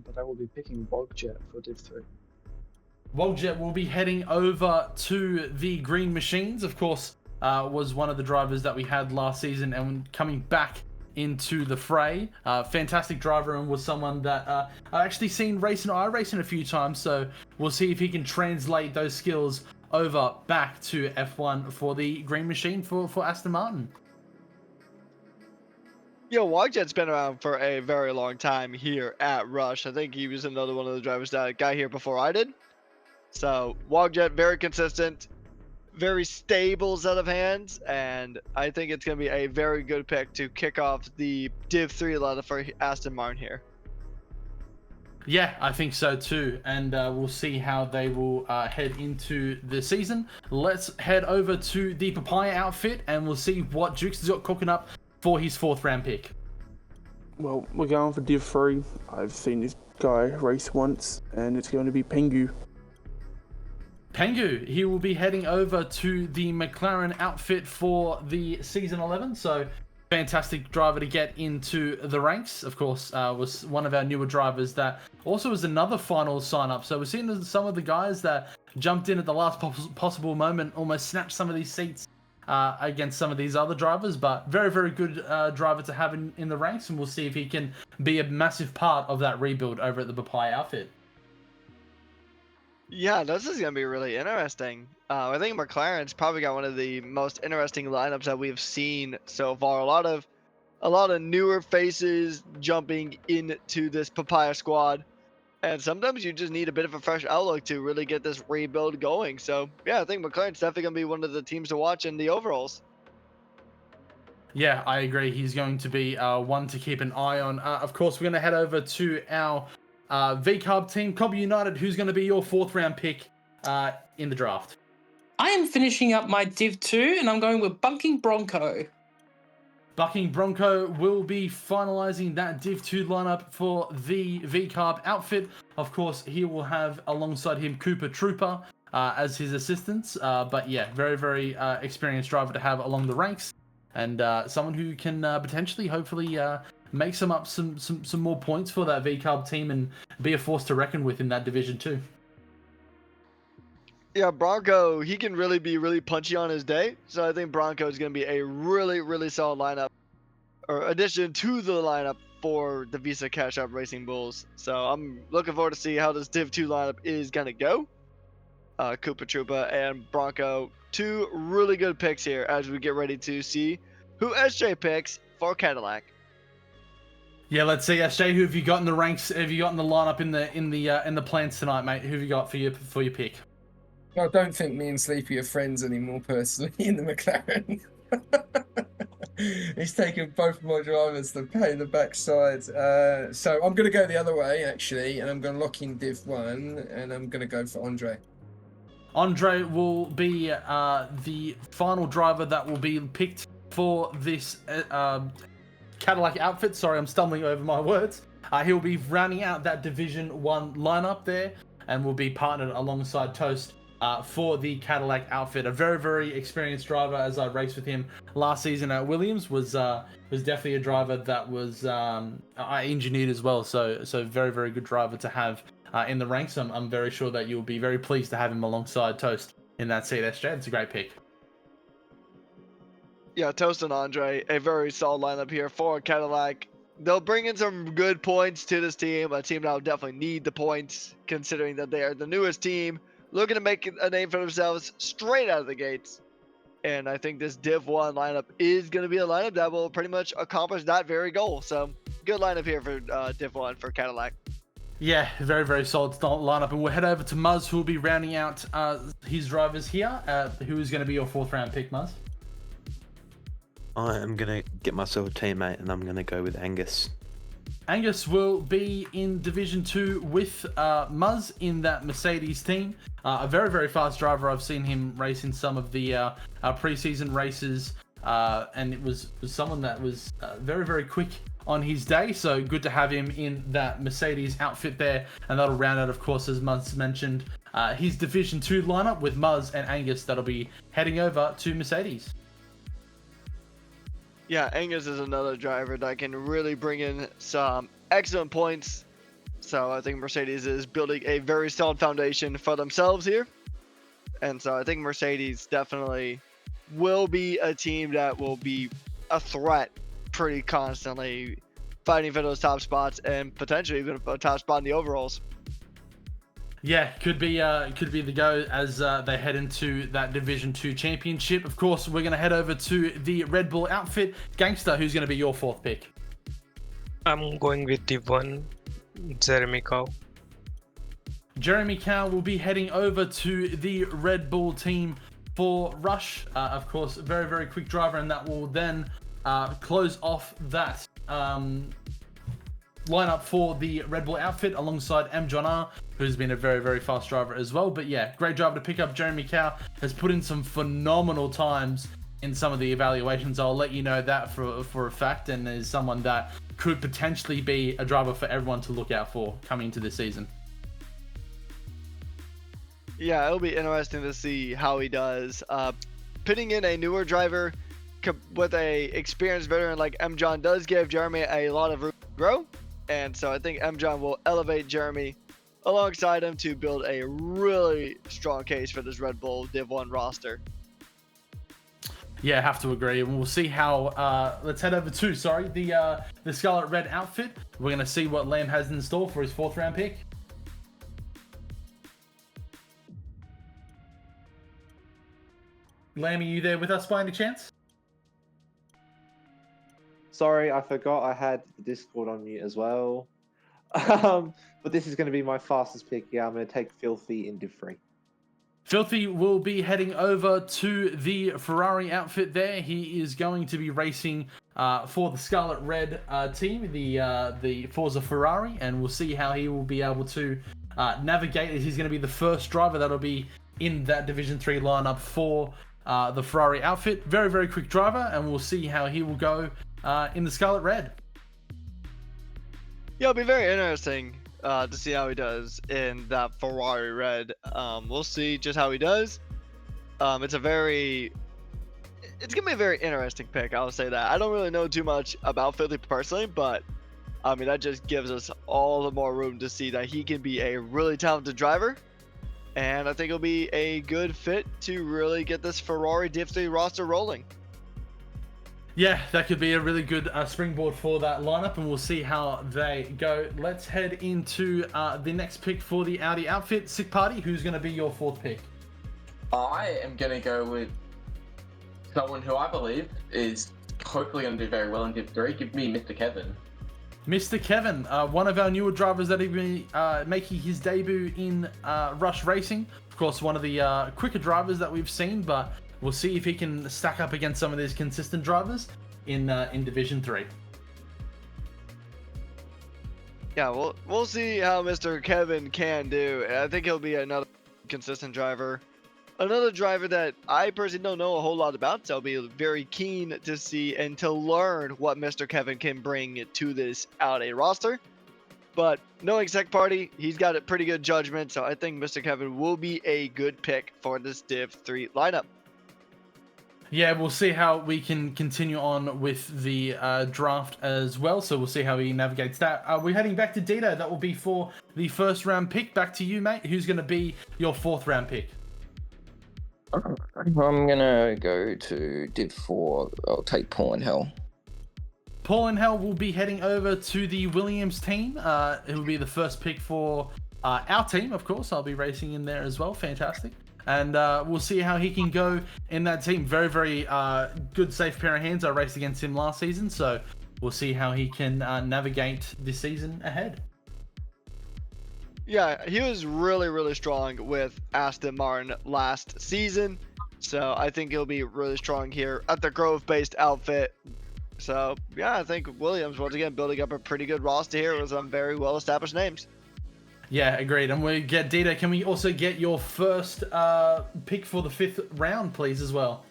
but I will be picking Wogjet for Div 3. Wogjet will be heading over to the Green Machines. Of course, was one of the drivers that we had last season and coming back into the fray. Fantastic driver and was someone that I actually seen racing iRacing a few times. So we'll see if he can translate those skills over back to F1 for the Green Machine for Aston Martin. Yo, Wogjet's been around for a very long time here at Rush. I think he was another one of the drivers that got here before I did. So Wogjet, very consistent, very stable set of hands, and I think it's going to be a very good pick to kick off the Div 3 ladder for Aston Martin here. Yeah, I think so too, and we'll see how they will head into the season. Let's head over to the Papaya outfit, and we'll see what Jukes has got cooking up for his 4th round pick. Well, we're going for Div 3. I've seen this guy race once, and it's going to be Pengu. Pengu, he will be heading over to the McLaren outfit for the Season 11, so fantastic driver to get into the ranks. Of course, was one of our newer drivers that also was another final sign-up. So we're seeing some of the guys that jumped in at the last possible moment, almost snatched some of these seats against some of these other drivers. But very, very good driver to have in the ranks, and we'll see if he can be a massive part of that rebuild over at the Papaya outfit. Yeah, this is going to be really interesting. I think McLaren's probably got one of the most interesting lineups that we've seen so far. A lot of newer faces jumping into this Papaya squad, and sometimes you just need a bit of a fresh outlook to really get this rebuild going. So yeah, I think McLaren's definitely going to be one of the teams to watch in the overalls. Yeah, I agree. He's going to be one to keep an eye on. Of course, we're going to head over to our VCarb team, Cobble United, who's going to be your 4th round pick in the draft? I am finishing up my Div 2 and I'm going with Bunking Bronco. Bucking Bronco will be finalizing that Div 2 lineup for the VCarb outfit. Of course, he will have alongside him Cooper Trooper as his assistants. But yeah, very, very experienced driver to have along the ranks, and someone who can potentially, hopefully, make some more points for that VCarb team and be a force to reckon with in that Division 2. Yeah, Bronco, he can really be really punchy on his day. So I think Bronco is going to be a really, really solid lineup, or addition to the lineup for the Visa Cash App Racing Bulls. So I'm looking forward to see how this Div 2 lineup is going to go. Koopa Troopa and Bronco, 2 really good picks here as we get ready to see who SJ picks for Cadillac. Yeah, let's see, SJ, who have you got in the ranks? Have you got in the lineup in the plans tonight, mate? Who have you got for your pick? I don't think me and Sleepy are friends anymore, personally, in the McLaren. He's taken both of my drivers to pay the backside. So I'm going to go the other way, actually, and I'm going to lock in Div 1, and I'm going to go for Andre. Andre will be the final driver that will be picked for this Cadillac outfit. Sorry, I'm stumbling over my words. He'll be rounding out that Division 1 lineup there, and will be partnered alongside Toast for the Cadillac outfit. A very, very experienced driver, as I raced with him last season at Williams, was definitely a driver that was I engineered as well. So very, very good driver to have in the ranks. I'm very sure that you'll be very pleased to have him alongside Toast in that seat, SJ. It's a great pick. Yeah, Toast and Andre, a very solid lineup here for Cadillac. They'll bring in some good points to this team, a team that will definitely need the points, considering that they are the newest team, looking to make a name for themselves straight out of the gates. And I think this Div 1 lineup is going to be a lineup that will pretty much accomplish that very goal. So, good lineup here for Div 1 for Cadillac. Yeah, very, very solid lineup. And we'll head over to Muzz, who will be rounding out his drivers here. Who is going to be your 4th round pick, Muzz? I am going to get myself a teammate, and I'm going to go with Angus. Angus will be in Division 2 with Muzz in that Mercedes team. A very, very fast driver. I've seen him race in some of the preseason races, and it was someone that was very, very quick on his day. So good to have him in that Mercedes outfit there. And that'll round out, of course, as Muzz mentioned, his Division 2 lineup with Muzz and Angus that'll be heading over to Mercedes. Yeah, Angus is another driver that can really bring in some excellent points. So I think Mercedes is building a very solid foundation for themselves here. And so I think Mercedes definitely will be a team that will be a threat pretty constantly, fighting for those top spots and potentially even a top spot in the overalls. Yeah, could be the go as they head into that Division 2 championship. Of course, we're going to head over to the Red Bull outfit. Gangster, who's going to be your 4th pick? I'm going with Div 1, Jeremy Cow. Jeremy Cow will be heading over to the Red Bull team for Rush. Of course, very, very quick driver, and that will then close off that lineup for the Red Bull outfit alongside M. John R, who's been a very, very fast driver as well. But yeah, great driver to pick up. Jeremy Cow has put in some phenomenal times in some of the evaluations. I'll let you know that for a fact, and is someone that could potentially be a driver for everyone to look out for coming into this season. Yeah, it'll be interesting to see how he does. Putting in a newer driver with a experienced veteran like M. John does give Jeremy a lot of room to grow. And so I think M. John will elevate Jeremy alongside him to build a really strong case for this Red Bull Div 1 roster. Yeah, I have to agree. And we'll see how, let's head over to, the Scarlet Red outfit. We're going to see what Lamb has in store for his 4th round pick. Lamb, are you there with us by any chance? Sorry, I forgot I had the Discord on mute as well. But this is going to be my fastest pick. Yeah, I'm going to take Filthy in Div 3. Filthy will be heading over to the Ferrari outfit there. He is going to be racing for the Scarlet Red team, the Forza Ferrari, and we'll see how he will be able to navigate, as he's going to be the first driver that'll be in that Division 3 lineup for the Ferrari outfit. Very, very quick driver, and we'll see how he will go in the Scarlet Red. Yeah, it'll be very interesting to see how he does in that Ferrari Red. We'll see just how he does. It's gonna be a very interesting pick, I'll say that. I don't really know too much about Filthy personally, but I mean, that just gives us all the more room to see that he can be a really talented driver. And I think it'll be a good fit to really get this Ferrari Div 3 roster rolling. Yeah, that could be a really good springboard for that lineup, and we'll see how they go. Let's head into the next pick for the Audi outfit. Sick Party, who's going to be your fourth pick? I am going to go with someone who I believe is hopefully going to do very well in Div 3. Give me Mr. Kevin. Mr. Kevin, one of our newer drivers that will be making his debut in Rush Racing. Of course, one of the quicker drivers that we've seen, but we'll see if he can stack up against some of these consistent drivers in Division 3. Yeah, we'll see how Mr. Kevin can do. I think he'll be another consistent driver. Another driver that I personally don't know a whole lot about, so I'll be very keen to see and to learn what Mr. Kevin can bring to this Audi roster. But knowing Sec Party, he's got a pretty good judgment, so I think Mr. Kevin will be a good pick for this Div 3 lineup. Yeah, we'll see how we can continue on with the draft as well. So we'll see how he navigates that. We're heading back to Dito. That will be for the first round pick. Back to you, mate. Who's going to be your fourth round pick? I'm gonna go to Div 4. I'll take Paul and Hell. Paul and Hell will be heading over to the Williams team. It will be the first pick for our team, of course. I'll be racing in there as well. Fantastic. And we'll see how he can go in that team. Very, very good, safe pair of hands. I raced against him last season, so we'll see how he can navigate this season ahead. Yeah, he was really, really strong with Aston Martin last season. So I think he'll be really strong here at the Grove-based outfit. So, yeah, I think Williams, once again, building up a pretty good roster here with some very well-established names. Yeah, agreed. And we get Dita. Can we also get your first pick for the fifth round, please, as well?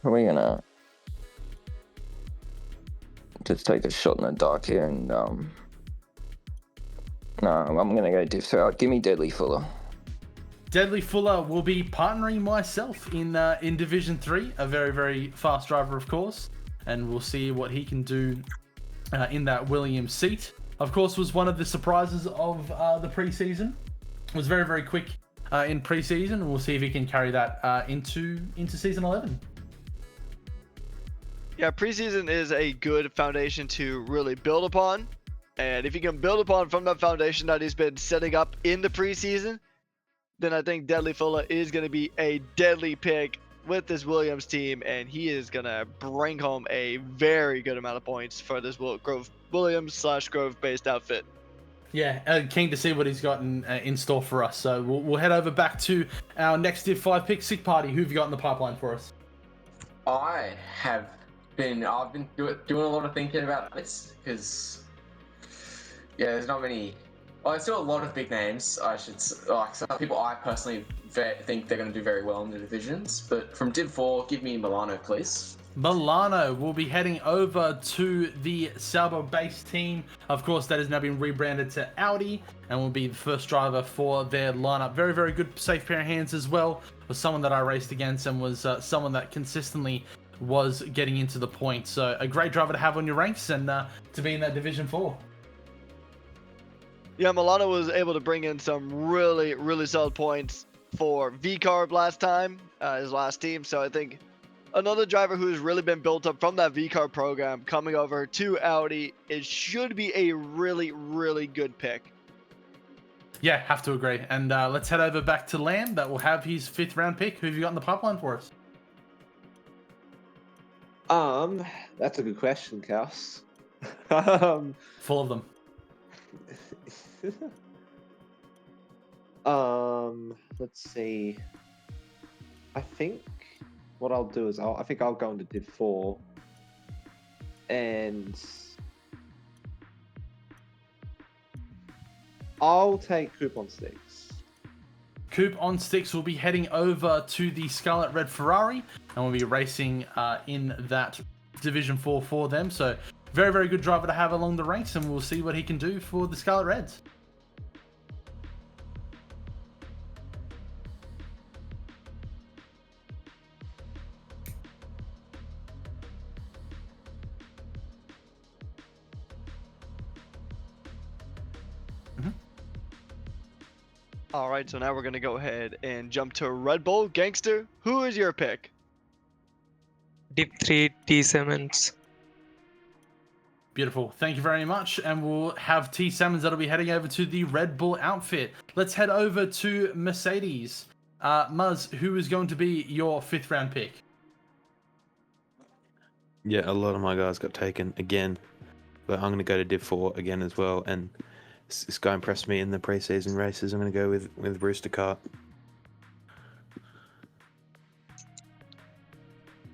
We're gonna just take a shot in the dark here, and no, I'm gonna go Div 3. Give me Deadly Fuller. Deadly Fuller will be partnering myself in Division 3, a very, very fast driver, of course, and we'll see what he can do in that Williams seat. Of course, was one of the surprises of the preseason. Was very, very quick in preseason, and we'll see if he can carry that into Season 11. Yeah, preseason is a good foundation to really build upon, and if you can build upon from that foundation that he's been setting up in the preseason, then I think Deadly Fuller is going to be a deadly pick with this Williams team, and he is going to bring home a very good amount of points for this Williams/Grove-based outfit. Yeah, keen to see what he's got in store for us. So we'll head over back to our next Div 5 pick, Sick Party. Who have you got in the pipeline for us? I've been doing a lot of thinking about this, because there's not many. Well, there's still a lot of big names. Like some people I personally think they're going to do very well in the divisions. But from Div 4, give me Milano, please. Milano will be heading over to the Sauber-based team. Of course, that has now been rebranded to Audi and will be the first driver for their lineup. Very, very good, safe pair of hands as well. Was someone that I raced against and was someone that consistently was getting into the point. So a great driver to have on your ranks and to be in that Division 4. Yeah, Milano was able to bring in some really, really solid points for VCarb last time, his last team. So I think another driver who's really been built up from that VCarb program coming over to Audi, it should be a really, really good pick. Yeah, have to agree. And let's head over back to Lamb. That will have his fifth round pick. Who have you got in the pipeline for us? That's a good question, Chaos. Full of them. Let's see. I think what I'll do is I think I'll go into Div 4 and I'll take Coop on Sticks. Coop on Sticks will be heading over to the Scarlet Red Ferrari and we'll be racing in that Division 4 for them. So very, very good driver to have along the ranks, and we'll see what he can do for the Scarlet Reds. All right, so now we're gonna go ahead and jump to Red Bull. Gangster, who is your pick? Div 3 T Simmons. Beautiful. Thank you very much. And we'll have T Salmons that'll be heading over to the Red Bull outfit. Let's head over to Mercedes. Muzz, who is going to be your 5th round pick? Yeah, a lot of my guys got taken again, but I'm going to go to Div 4 again as well. And this guy impressed me in the preseason races. I'm going to go with Brewster Cart.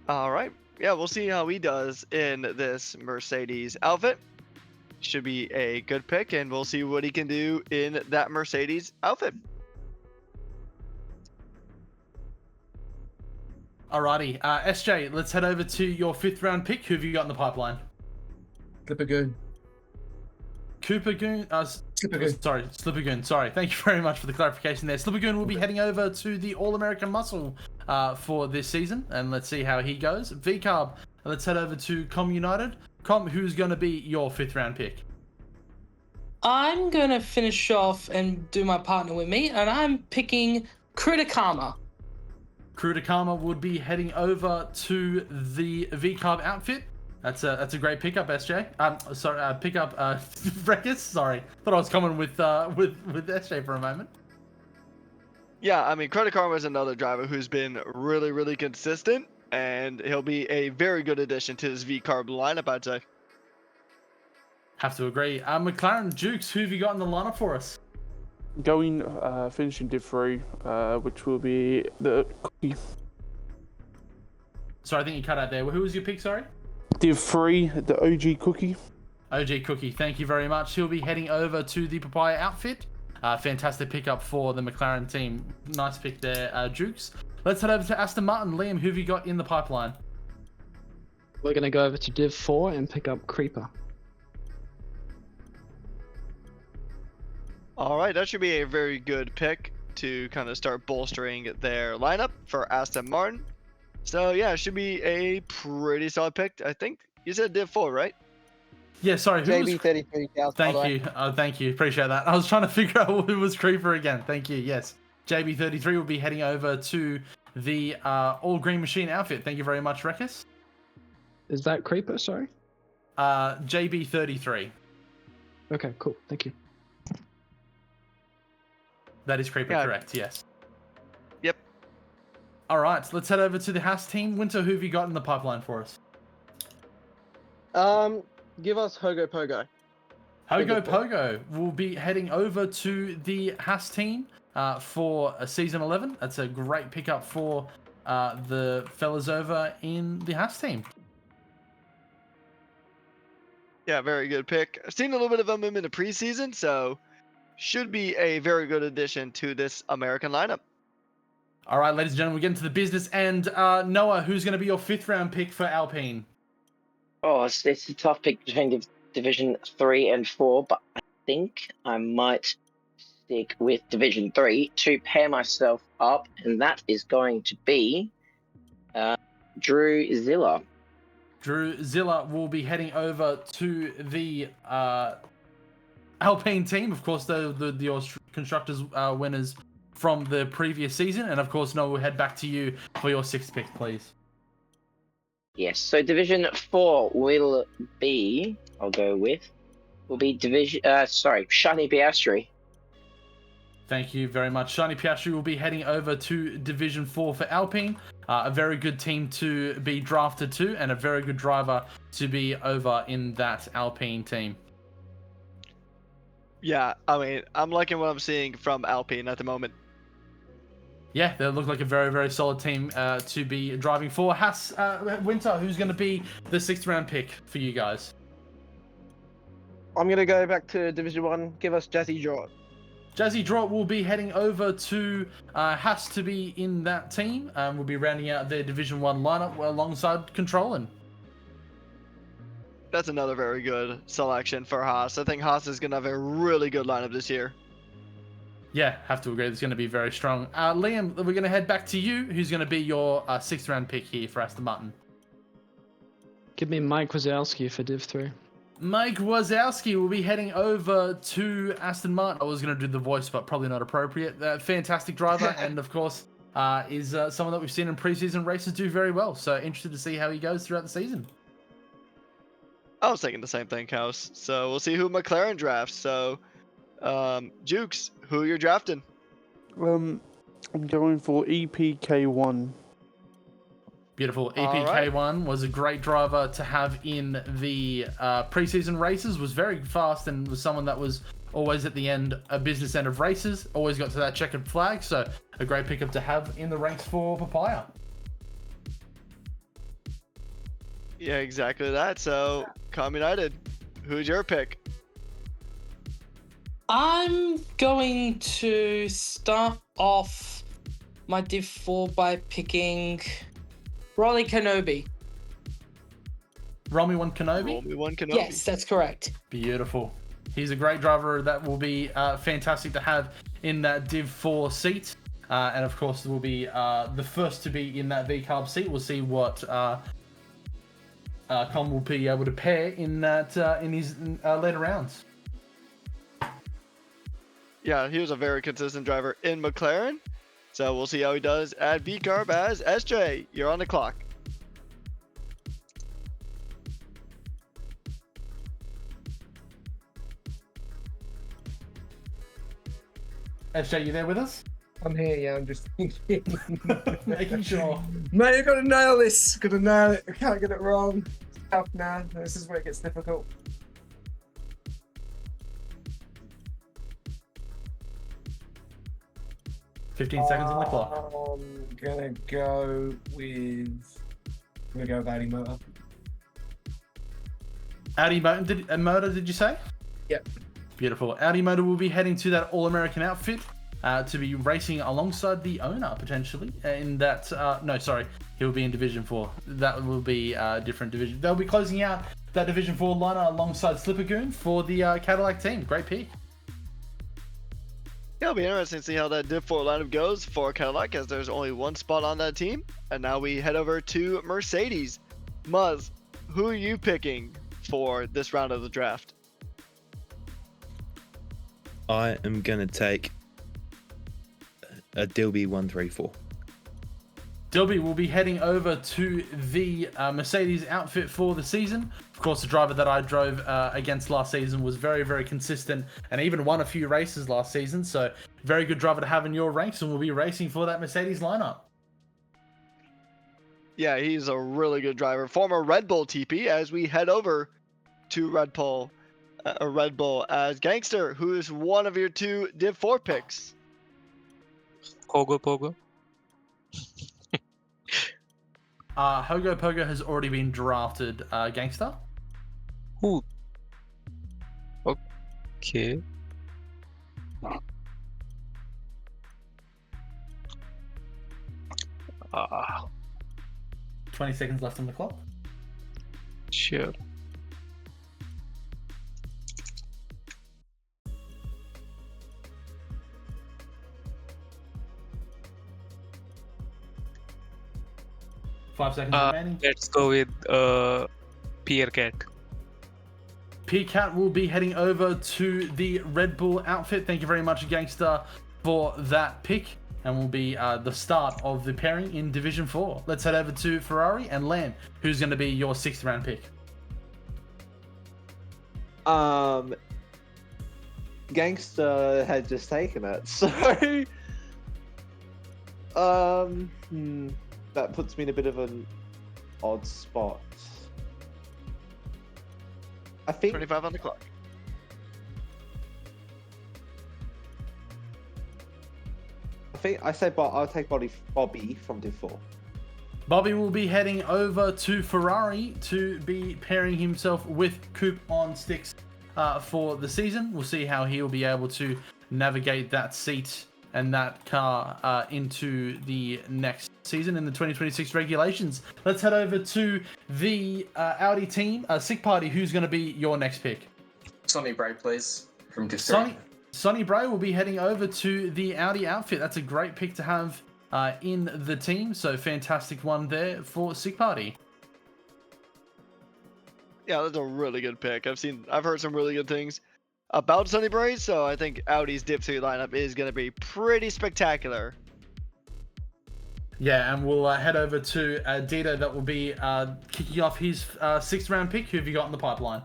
All right. Yeah, we'll see how he does in this Mercedes outfit. Should be a good pick, and we'll see what he can do in that Mercedes outfit. Alrighty. SJ, let's head over to your 5th round pick. Who have you got in the pipeline? Slippergoon. Slippergoon. Slippergoon. Slippergoon. Sorry. Thank you very much for the clarification there. Slippergoon will be heading over to the All-American Muscle for this season, and let's see how he goes. VCarb, let's head over to Com United. Com, who's going to be your 5th round pick? I'm going to finish off and do my partner with me, and I'm picking Kritakama. Kritakama would be heading over to the VCarb outfit. That's a great pickup, SJ. Pickup, Rekus. Sorry, thought I was coming with SJ for a moment. Yeah, I mean, Credit Karma is another driver who's been really, really consistent, and he'll be a very good addition to this V-Carb lineup, I'd say. Have to agree. McLaren Jukes, who have you got in the lineup for us? Finishing Div 3, which will be the Cookie. Sorry, I think you cut out there. Who was your pick, sorry? Div 3, the OG Cookie. OG Cookie, thank you very much. He'll be heading over to the Papaya outfit. Fantastic pickup for the McLaren team. Nice pick there, Jukes. Let's head over to Aston Martin. Liam, who have you got in the pipeline? We're going to go over to Div 4 and pick up Creeper. All right, that should be a very good pick to kind of start bolstering their lineup for Aston Martin. So yeah, it should be a pretty solid pick. I think you said Div 4, right? Yeah, sorry. JB33,000. Thank you. Appreciate that. I was trying to figure out who was Creeper again. Thank you. Yes, JB33 will be heading over to the all green machine outfit. Thank you very much, Rekus. Is that Creeper? Sorry. JB33. Okay, cool. Thank you. That is Creeper, Yeah. correct? Yes. Yep. All right, let's head over to the Haas team. Winter, who have you got in the pipeline for us? Give us Hogo Pogo. Hogo Pogo will be heading over to the Haas team for season 11. That's a great pickup for the fellas over in the Haas team. Yeah, very good pick. I've seen a little bit of him in the preseason, so should be a very good addition to this American lineup. All right, ladies and gentlemen, we get into the business. And Noah, who's going to be your 5th round pick for Alpine? Oh, it's a tough pick between Division 3 and 4, but I think I might stick with Division 3 to pair myself up, and that is going to be Drew Zilla. Drew Zilla will be heading over to the Alpine team. Of course, the Constructors winners from the previous season. And of course, Noah, we'll head back to you for your 6th pick, please. Yes, so Division 4 will be, Shiny Piastri. Thank you very much. Shiny Piastri will be heading over to Division 4 for Alpine. A very good team to be drafted to, and a very good driver to be over in that Alpine team. Yeah, I mean, I'm liking what I'm seeing from Alpine at the moment. Yeah, they look like a very, very solid team to be driving for. Winter, who's going to be the 6th round pick for you guys? I'm gonna go back to Division 1. Give us Jazzy Draw. Jazzy Drop will be heading over to Haas to be in that team. We'll be rounding out their Division 1 lineup alongside Controlling. That's another very good selection for Haas. I think Haas is going to have a really good lineup this year. Yeah, have to agree. It's going to be very strong. Liam, we're going to head back to you. Who's going to be your 6th round pick here for Aston Martin? Give me Mike Wazowski for Div 3. Mike Wazowski will be heading over to Aston Martin. I was going to do the voice, but probably not appropriate. Fantastic driver, and of course, is someone that we've seen in preseason races do very well. So interested to see how he goes throughout the season. I was thinking the same thing, House. So we'll see who McLaren drafts. So, Jukes, who you're drafting? I'm going for EPK1. Beautiful. EPK1 was a great driver to have in the preseason races. Was very fast and was someone that was always at the end, a business end of races. Always got to that checkered flag. So a great pickup to have in the ranks for Papaya. Yeah, exactly that. So, Com United, who's your pick? I'm going to start off my Div 4 by picking Rolly Kenobi. Romy 1 Kenobi? Romy 1 Kenobi. Yes, that's correct. Beautiful. He's a great driver that will be fantastic to have in that Div 4 seat. And of course, will be the first to be in that V-Carb seat. We'll see what Con will be able to pair in that in his later rounds. Yeah, he was a very consistent driver in McLaren. So we'll see how he does at V-Carb as SJ. You're on the clock. SJ, you there with us? I'm here, yeah, I'm just thinking. Making sure. Mate, you've got to nail this. Got to nail it. I can't get it wrong. It's tough now. This is where it gets difficult. 15 seconds on the clock. I'm gonna go with. I'm gonna go with Audi Motor. Audi Motor, did you say? Yep. Beautiful. Audi Motor will be heading to that All-American outfit to be racing alongside the owner, potentially. In that, no, sorry, he'll be in Division 4. That will be a different division. They'll be closing out that Division 4 lineup alongside Slippergoon for the Cadillac team. Great pick. Yeah, it'll be interesting to see how that Div 4 lineup goes for Cadillac, as there's only one spot on that team. And now we head over to Mercedes. Muzz, who are you picking for this round of the draft? I am going to take a Dilby 134. Dilby will be heading over to the Mercedes outfit for the season. Of course, the driver that I drove against last season was very, very consistent and even won a few races last season. So very good driver to have in your ranks, and will be racing for that Mercedes lineup. Yeah, he's a really good driver. Former Red Bull TP as we head over to Red Bull as Gangster, who is one of your two Div 4 picks. Pogo. Hogo Pogo has already been drafted, Gangster. Ooh. Okay. 20 seconds left on the clock. Sure. Five seconds remaining. Let's go with Pierre Cat. P-Cat will be heading over to the Red Bull outfit. Thank you very much, Gangster, for that pick. And will be the start of the pairing in Division 4. Let's head over to Ferrari and Lamb, who's going to be your 6th round pick. Gangster had just taken it, so that puts me in a bit of an odd spot. I think 25 on the clock. I say I'll take Bobby from Div 4. Bobby will be heading over to Ferrari to be pairing himself with Coop on sticks for the season. We'll see how he'll be able to navigate that seat and that car into the next season in the 2026 regulations. Let's head over to the Audi team. Sick Party, who's going to be your next pick? Sonny Bray, please, from Div 3. Sonny Bray will be heading over to the Audi outfit. That's a great pick to have in the team. So fantastic one there for Sick Party. Yeah, that's a really good pick. I've heard some really good things about Sonny Bray, so I think Audi's Div 2 lineup is going to be pretty spectacular. Yeah, and we'll head over to Dito that will be kicking off his 6th round pick. Who have you got in the pipeline?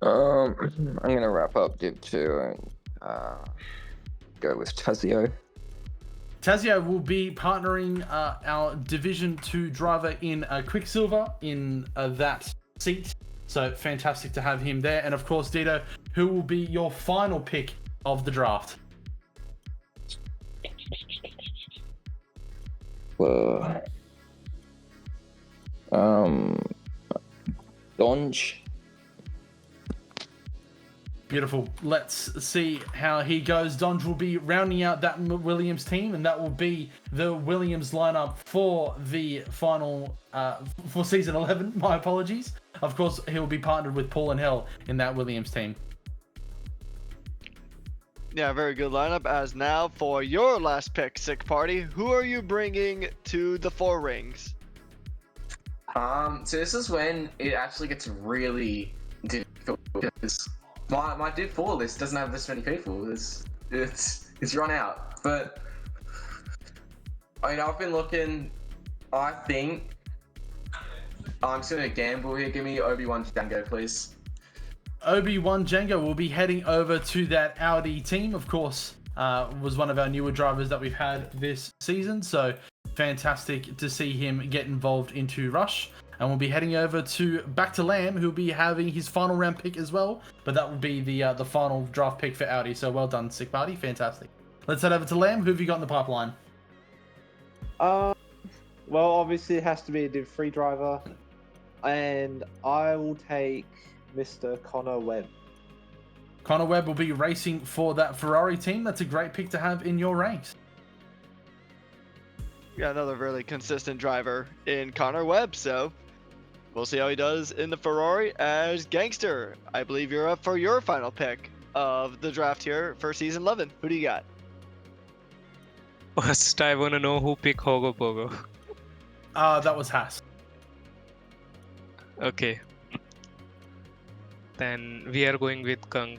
I'm gonna wrap up Div 2 and go with Tazio. Tazio will be partnering our Division 2 driver in Quicksilver in that seat. So fantastic to have him there. And of course, Dito, who will be your final pick of the draft? Donge. Beautiful. Let's see how he goes. Donge will be rounding out that Williams team, and that will be the Williams lineup for the final, for season 11. My apologies. Of course, he'll be partnered with Paul and Hell in that Williams team. Yeah, very good lineup. As now for your last pick, Sick Party, who are you bringing to the 4 rings? So this is when it actually gets really difficult because my Div 4 list doesn't have this many people. It's run out. But I mean, I've been looking. I think I'm just gonna gamble here. Give me Obi-Wan Django, please. Obi-Wan Django will be heading over to that Audi team. Of course, was one of our newer drivers that we've had this season. So fantastic to see him get involved into Rush. And we'll be heading over back to Lamb, who'll be having his final round pick as well. But that will be the final draft pick for Audi. So well done, Sick Party. Fantastic. Let's head over to Lamb. Who have you got in the pipeline? Well, obviously it has to be a Div 3 driver. And I will take Mr. Connor Webb. Connor Webb will be racing for that Ferrari team. That's a great pick to have in your ranks. Yeah, another really consistent driver in Connor Webb, so we'll see how he does in the Ferrari as Gangster. I believe you're up for your final pick of the draft here for season 11. Who do you got? First, I want to know who picked Hogo Pogo. That was Haas. Okay. Then we are going with Kung.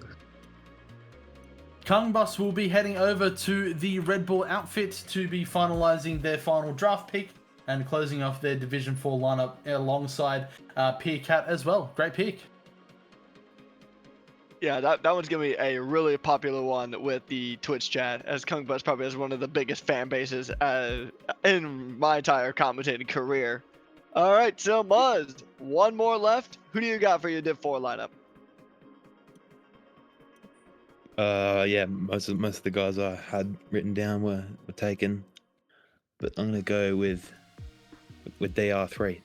Kung Bus will be heading over to the Red Bull outfit to be finalizing their final draft pick and closing off their Division 4 lineup alongside Pierre Cat as well. Great pick. Yeah, that one's going to be a really popular one with the Twitch chat, as Kung Bus probably has one of the biggest fan bases in my entire commentating career. All right, so Muzz, one more left. Who do you got for your Div 4 lineup? Yeah, most of the guys I had written down were taken, but I'm gonna go with DR3.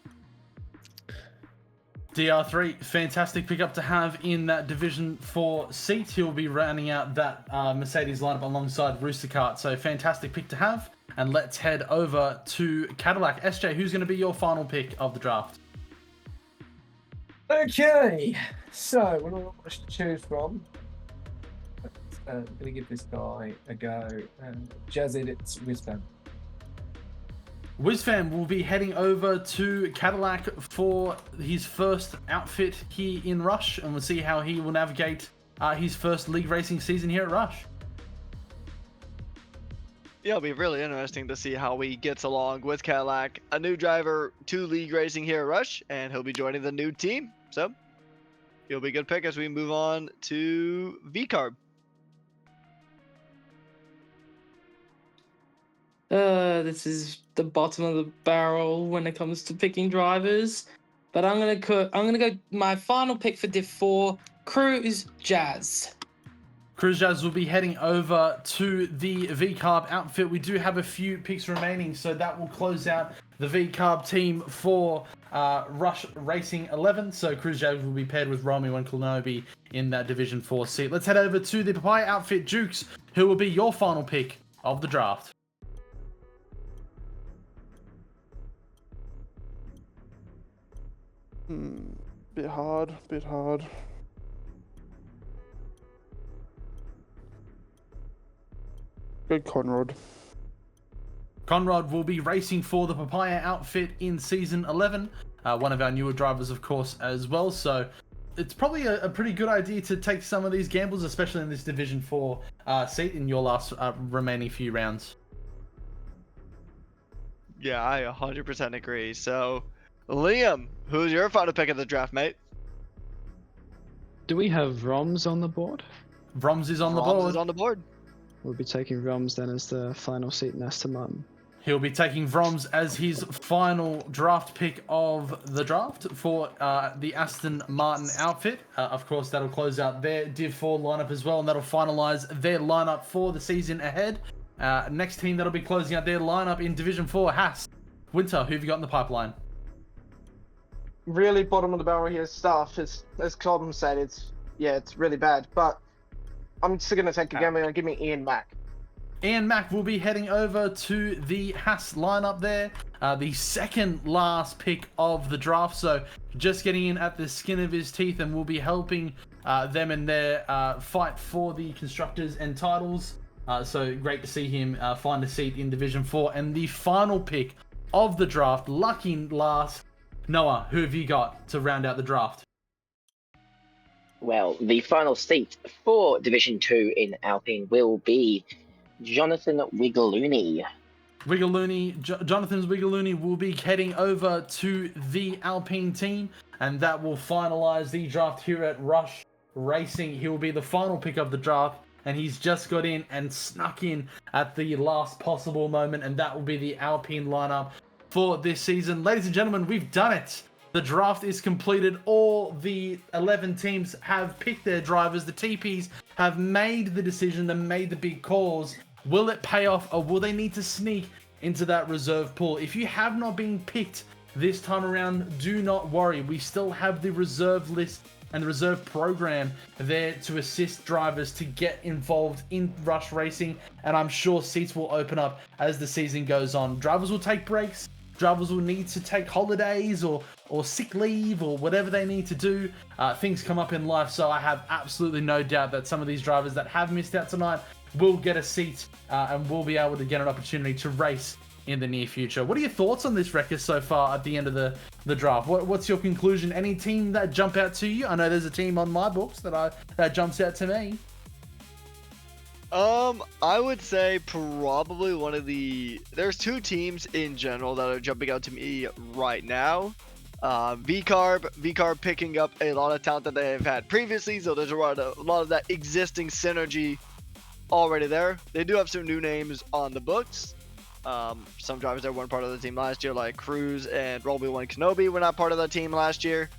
DR3, fantastic pickup to have in that Division 4 seat. He'll be rounding out that Mercedes lineup alongside Rooster Cart. So fantastic pick to have. And let's head over to Cadillac. SJ, who's going to be your final pick of the draft? Okay, so we're not much to choose from. I'm going to give this guy a go. Jazzy, it's Wizfam. Wizfam will be heading over to Cadillac for his first outfit here in Rush, and we'll see how he will navigate his first league racing season here at Rush. Yeah, it'll be really interesting to see how he gets along with Cadillac, a new driver to league racing here at Rush, and he'll be joining the new team. So, He'll be a good pick as we move on to VCarb. This is the bottom of the barrel when it comes to picking drivers, but I'm gonna go my final pick for Div 4, Cruise Jazz. Cruise Jazz will be heading over to the VCarb outfit. We do have a few picks remaining, so that will close out the VCarb team for Rush Racing 11. So Cruise Jazz will be paired with Romeo and Klonobi in that Division 4 seat. Let's head over to the Papaya outfit, Jukes, who will be your final pick of the draft. Bit hard. Good Conrad. Conrad will be racing for the Papaya outfit in Season 11. One of our newer drivers, of course, as well. So it's probably a pretty good idea to take some of these gambles, especially in this Division 4 seat in your last remaining few rounds. Yeah, I 100% agree. So, Liam, who's your final pick of the draft, mate? Do we have Roms on the board? Roms is on the Roms board. is on the board. We'll be taking Roms then as the final seat in Aston Martin. He'll be taking Vroms as his final draft pick of the draft for the Aston Martin outfit. Of course, that'll close out their Div 4 lineup as well, and that'll finalize their lineup for the season ahead. Next team that'll be closing out their lineup in Division 4, Haas. Winter, who have you got in the pipeline? Really bottom of the barrel here stuff. As Colin said, it's really bad. But I'm still gonna take a gamble and give me Ian Mack. Ian Mack will be heading over to the Haas lineup there. The second last pick of the draft. So just getting in at the skin of his teeth and will be helping them in their fight for the constructors and titles. So great to see him find a seat in Division 4. And the final pick of the draft, lucky last. Noah, who have you got to round out the draft? Well, the final seat for Division 2 in Alpine will be Jonathan Wigalooney. Jonathan Wigalooney will be heading over to the Alpine team, and that will finalize the draft here at Rush Racing. He will be the final pick of the draft, and he's just got in and snuck in at the last possible moment, and that will be the Alpine lineup for this season. Ladies and gentlemen, we've done it. The draft is completed. All the 11 teams have picked their drivers. The TPs have made the decision and made the big calls. Will it pay off, or will they need to sneak into that reserve pool? If you have not been picked this time around, do not worry. We still have the reserve list and the reserve program there to assist drivers to get involved in Rush Racing, and I'm sure seats will open up as the season goes on. Drivers will take breaks. Drivers will need to take holidays or sick leave or whatever they need to do. Things come up in life, so I have absolutely no doubt that some of these drivers that have missed out tonight will get a seat and will be able to get an opportunity to race in the near future. What are your thoughts on this record so far at the end of the draft? What's your conclusion? Any team that jump out to you? I know there's a team on my books that jumps out to me. I would say probably there's two teams in general that are jumping out to me right now. VCarb picking up a lot of talent that they have had previously, so there's a lot of that existing synergy already there. They do have some new names on the books. Some drivers that weren't part of the team last year, like Cruz and Romeo and Kenobi, were not part of the team last year.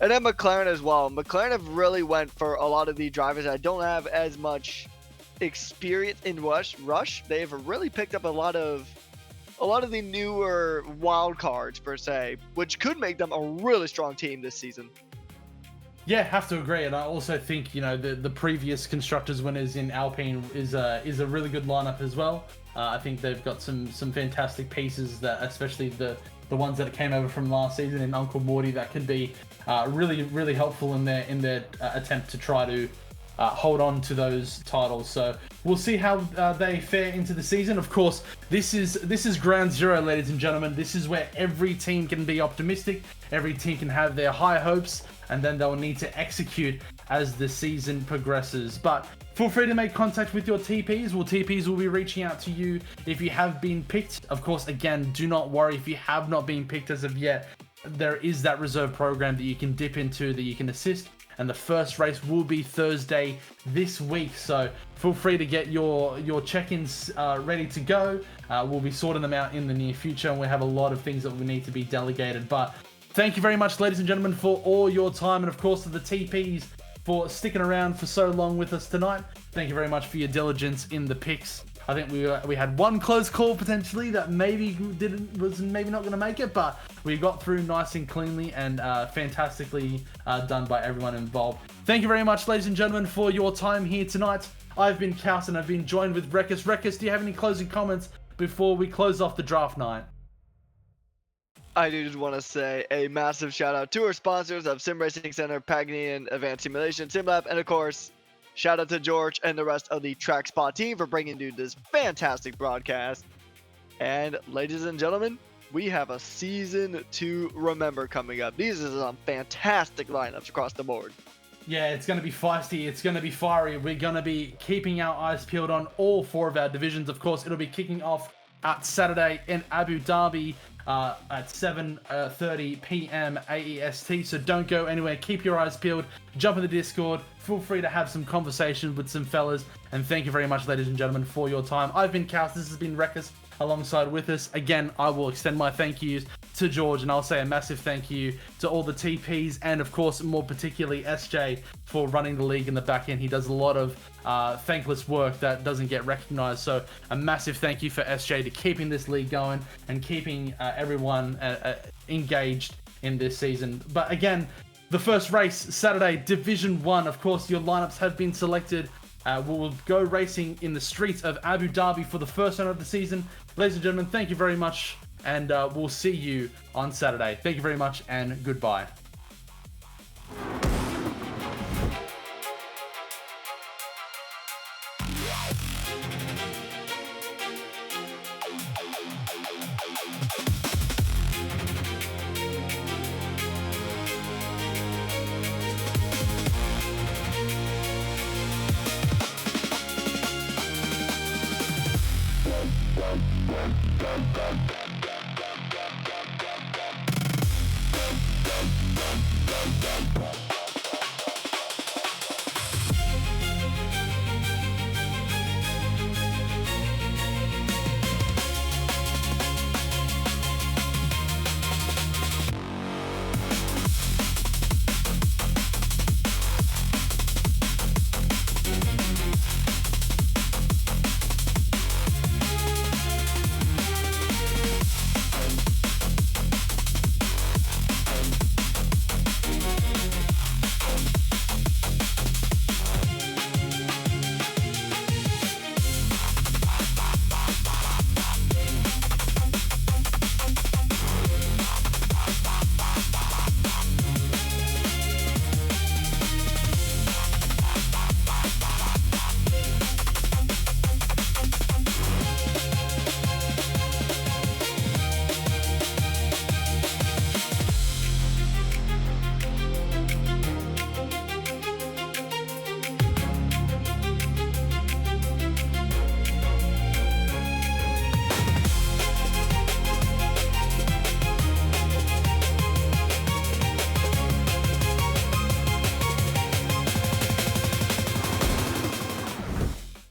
And then McLaren as well. McLaren have really went for a lot of the drivers that don't have as much experience in Rush. They have really picked up a lot of the newer wild cards per se, which could make them a really strong team this season. Yeah, have to agree, and I also think the previous constructors winners in Alpine is a really good lineup as well. I think they've got some fantastic pieces, that especially the ones that came over from last season in Uncle Morty, that can be really helpful in their attempt to try to hold on to those titles. So we'll see how they fare into the season. Of course, this is ground zero, ladies and gentlemen. This is where every team can be optimistic, every team can have their high hopes, and then they'll need to execute as the season progresses. But feel free to make contact with your TPs. Well, TPs will be reaching out to you if you have been picked. Of course, again, do not worry if you have not been picked as of yet. There is that reserve program that you can dip into, that you can assist and the first race will be Thursday this week. So feel free to get your check-ins ready to go. We'll be sorting them out in the near future, and we have a lot of things that we need to be delegated. But thank you very much, ladies and gentlemen, for all your time, and of course to the TPs for sticking around for so long with us tonight. Thank you very much for your diligence in the picks. I think we had one close call potentially that was maybe not going to make it, but we got through nice and cleanly, and fantastically done by everyone involved. Thank you very much, ladies and gentlemen, for your time here tonight. I've been Kaus, and I've been joined with Rekus. Rekus, do you have any closing comments before we close off the draft night? I do just want to say a massive shout out to our sponsors of Sim Racing Center, Pagani, and Advanced Simulation, SimLab, and of course, shout out to George and the rest of the TrackSpot team for bringing you this fantastic broadcast. And ladies and gentlemen, we have a season 2 Remember coming up. These are some fantastic lineups across the board. Yeah, it's going to be feisty. It's going to be fiery. We're going to be keeping our eyes peeled on all 4 of our divisions. Of course, it'll be kicking off at Saturday in Abu Dhabi at 7:30 p.m. AEST. So don't go anywhere. Keep your eyes peeled. Jump in the Discord. Feel free to have some conversations with some fellas. And thank you very much, ladies and gentlemen, for your time. I've been Kaus. This has been Rekus alongside with us. Again, I will extend my thank yous to George, and I'll say a massive thank you to all the TPs, and of course, more particularly SJ for running the league in the back end. He does a lot of thankless work that doesn't get recognized. So a massive thank you for SJ to keeping this league going and keeping everyone engaged in this season. But again, the first race, Saturday, Division 1. Of course, your lineups have been selected. We will go racing in the streets of Abu Dhabi for the first round of the season. Ladies and gentlemen, thank you very much, and we'll see you on Saturday. Thank you very much, and goodbye. Bum, bum, bum, bum.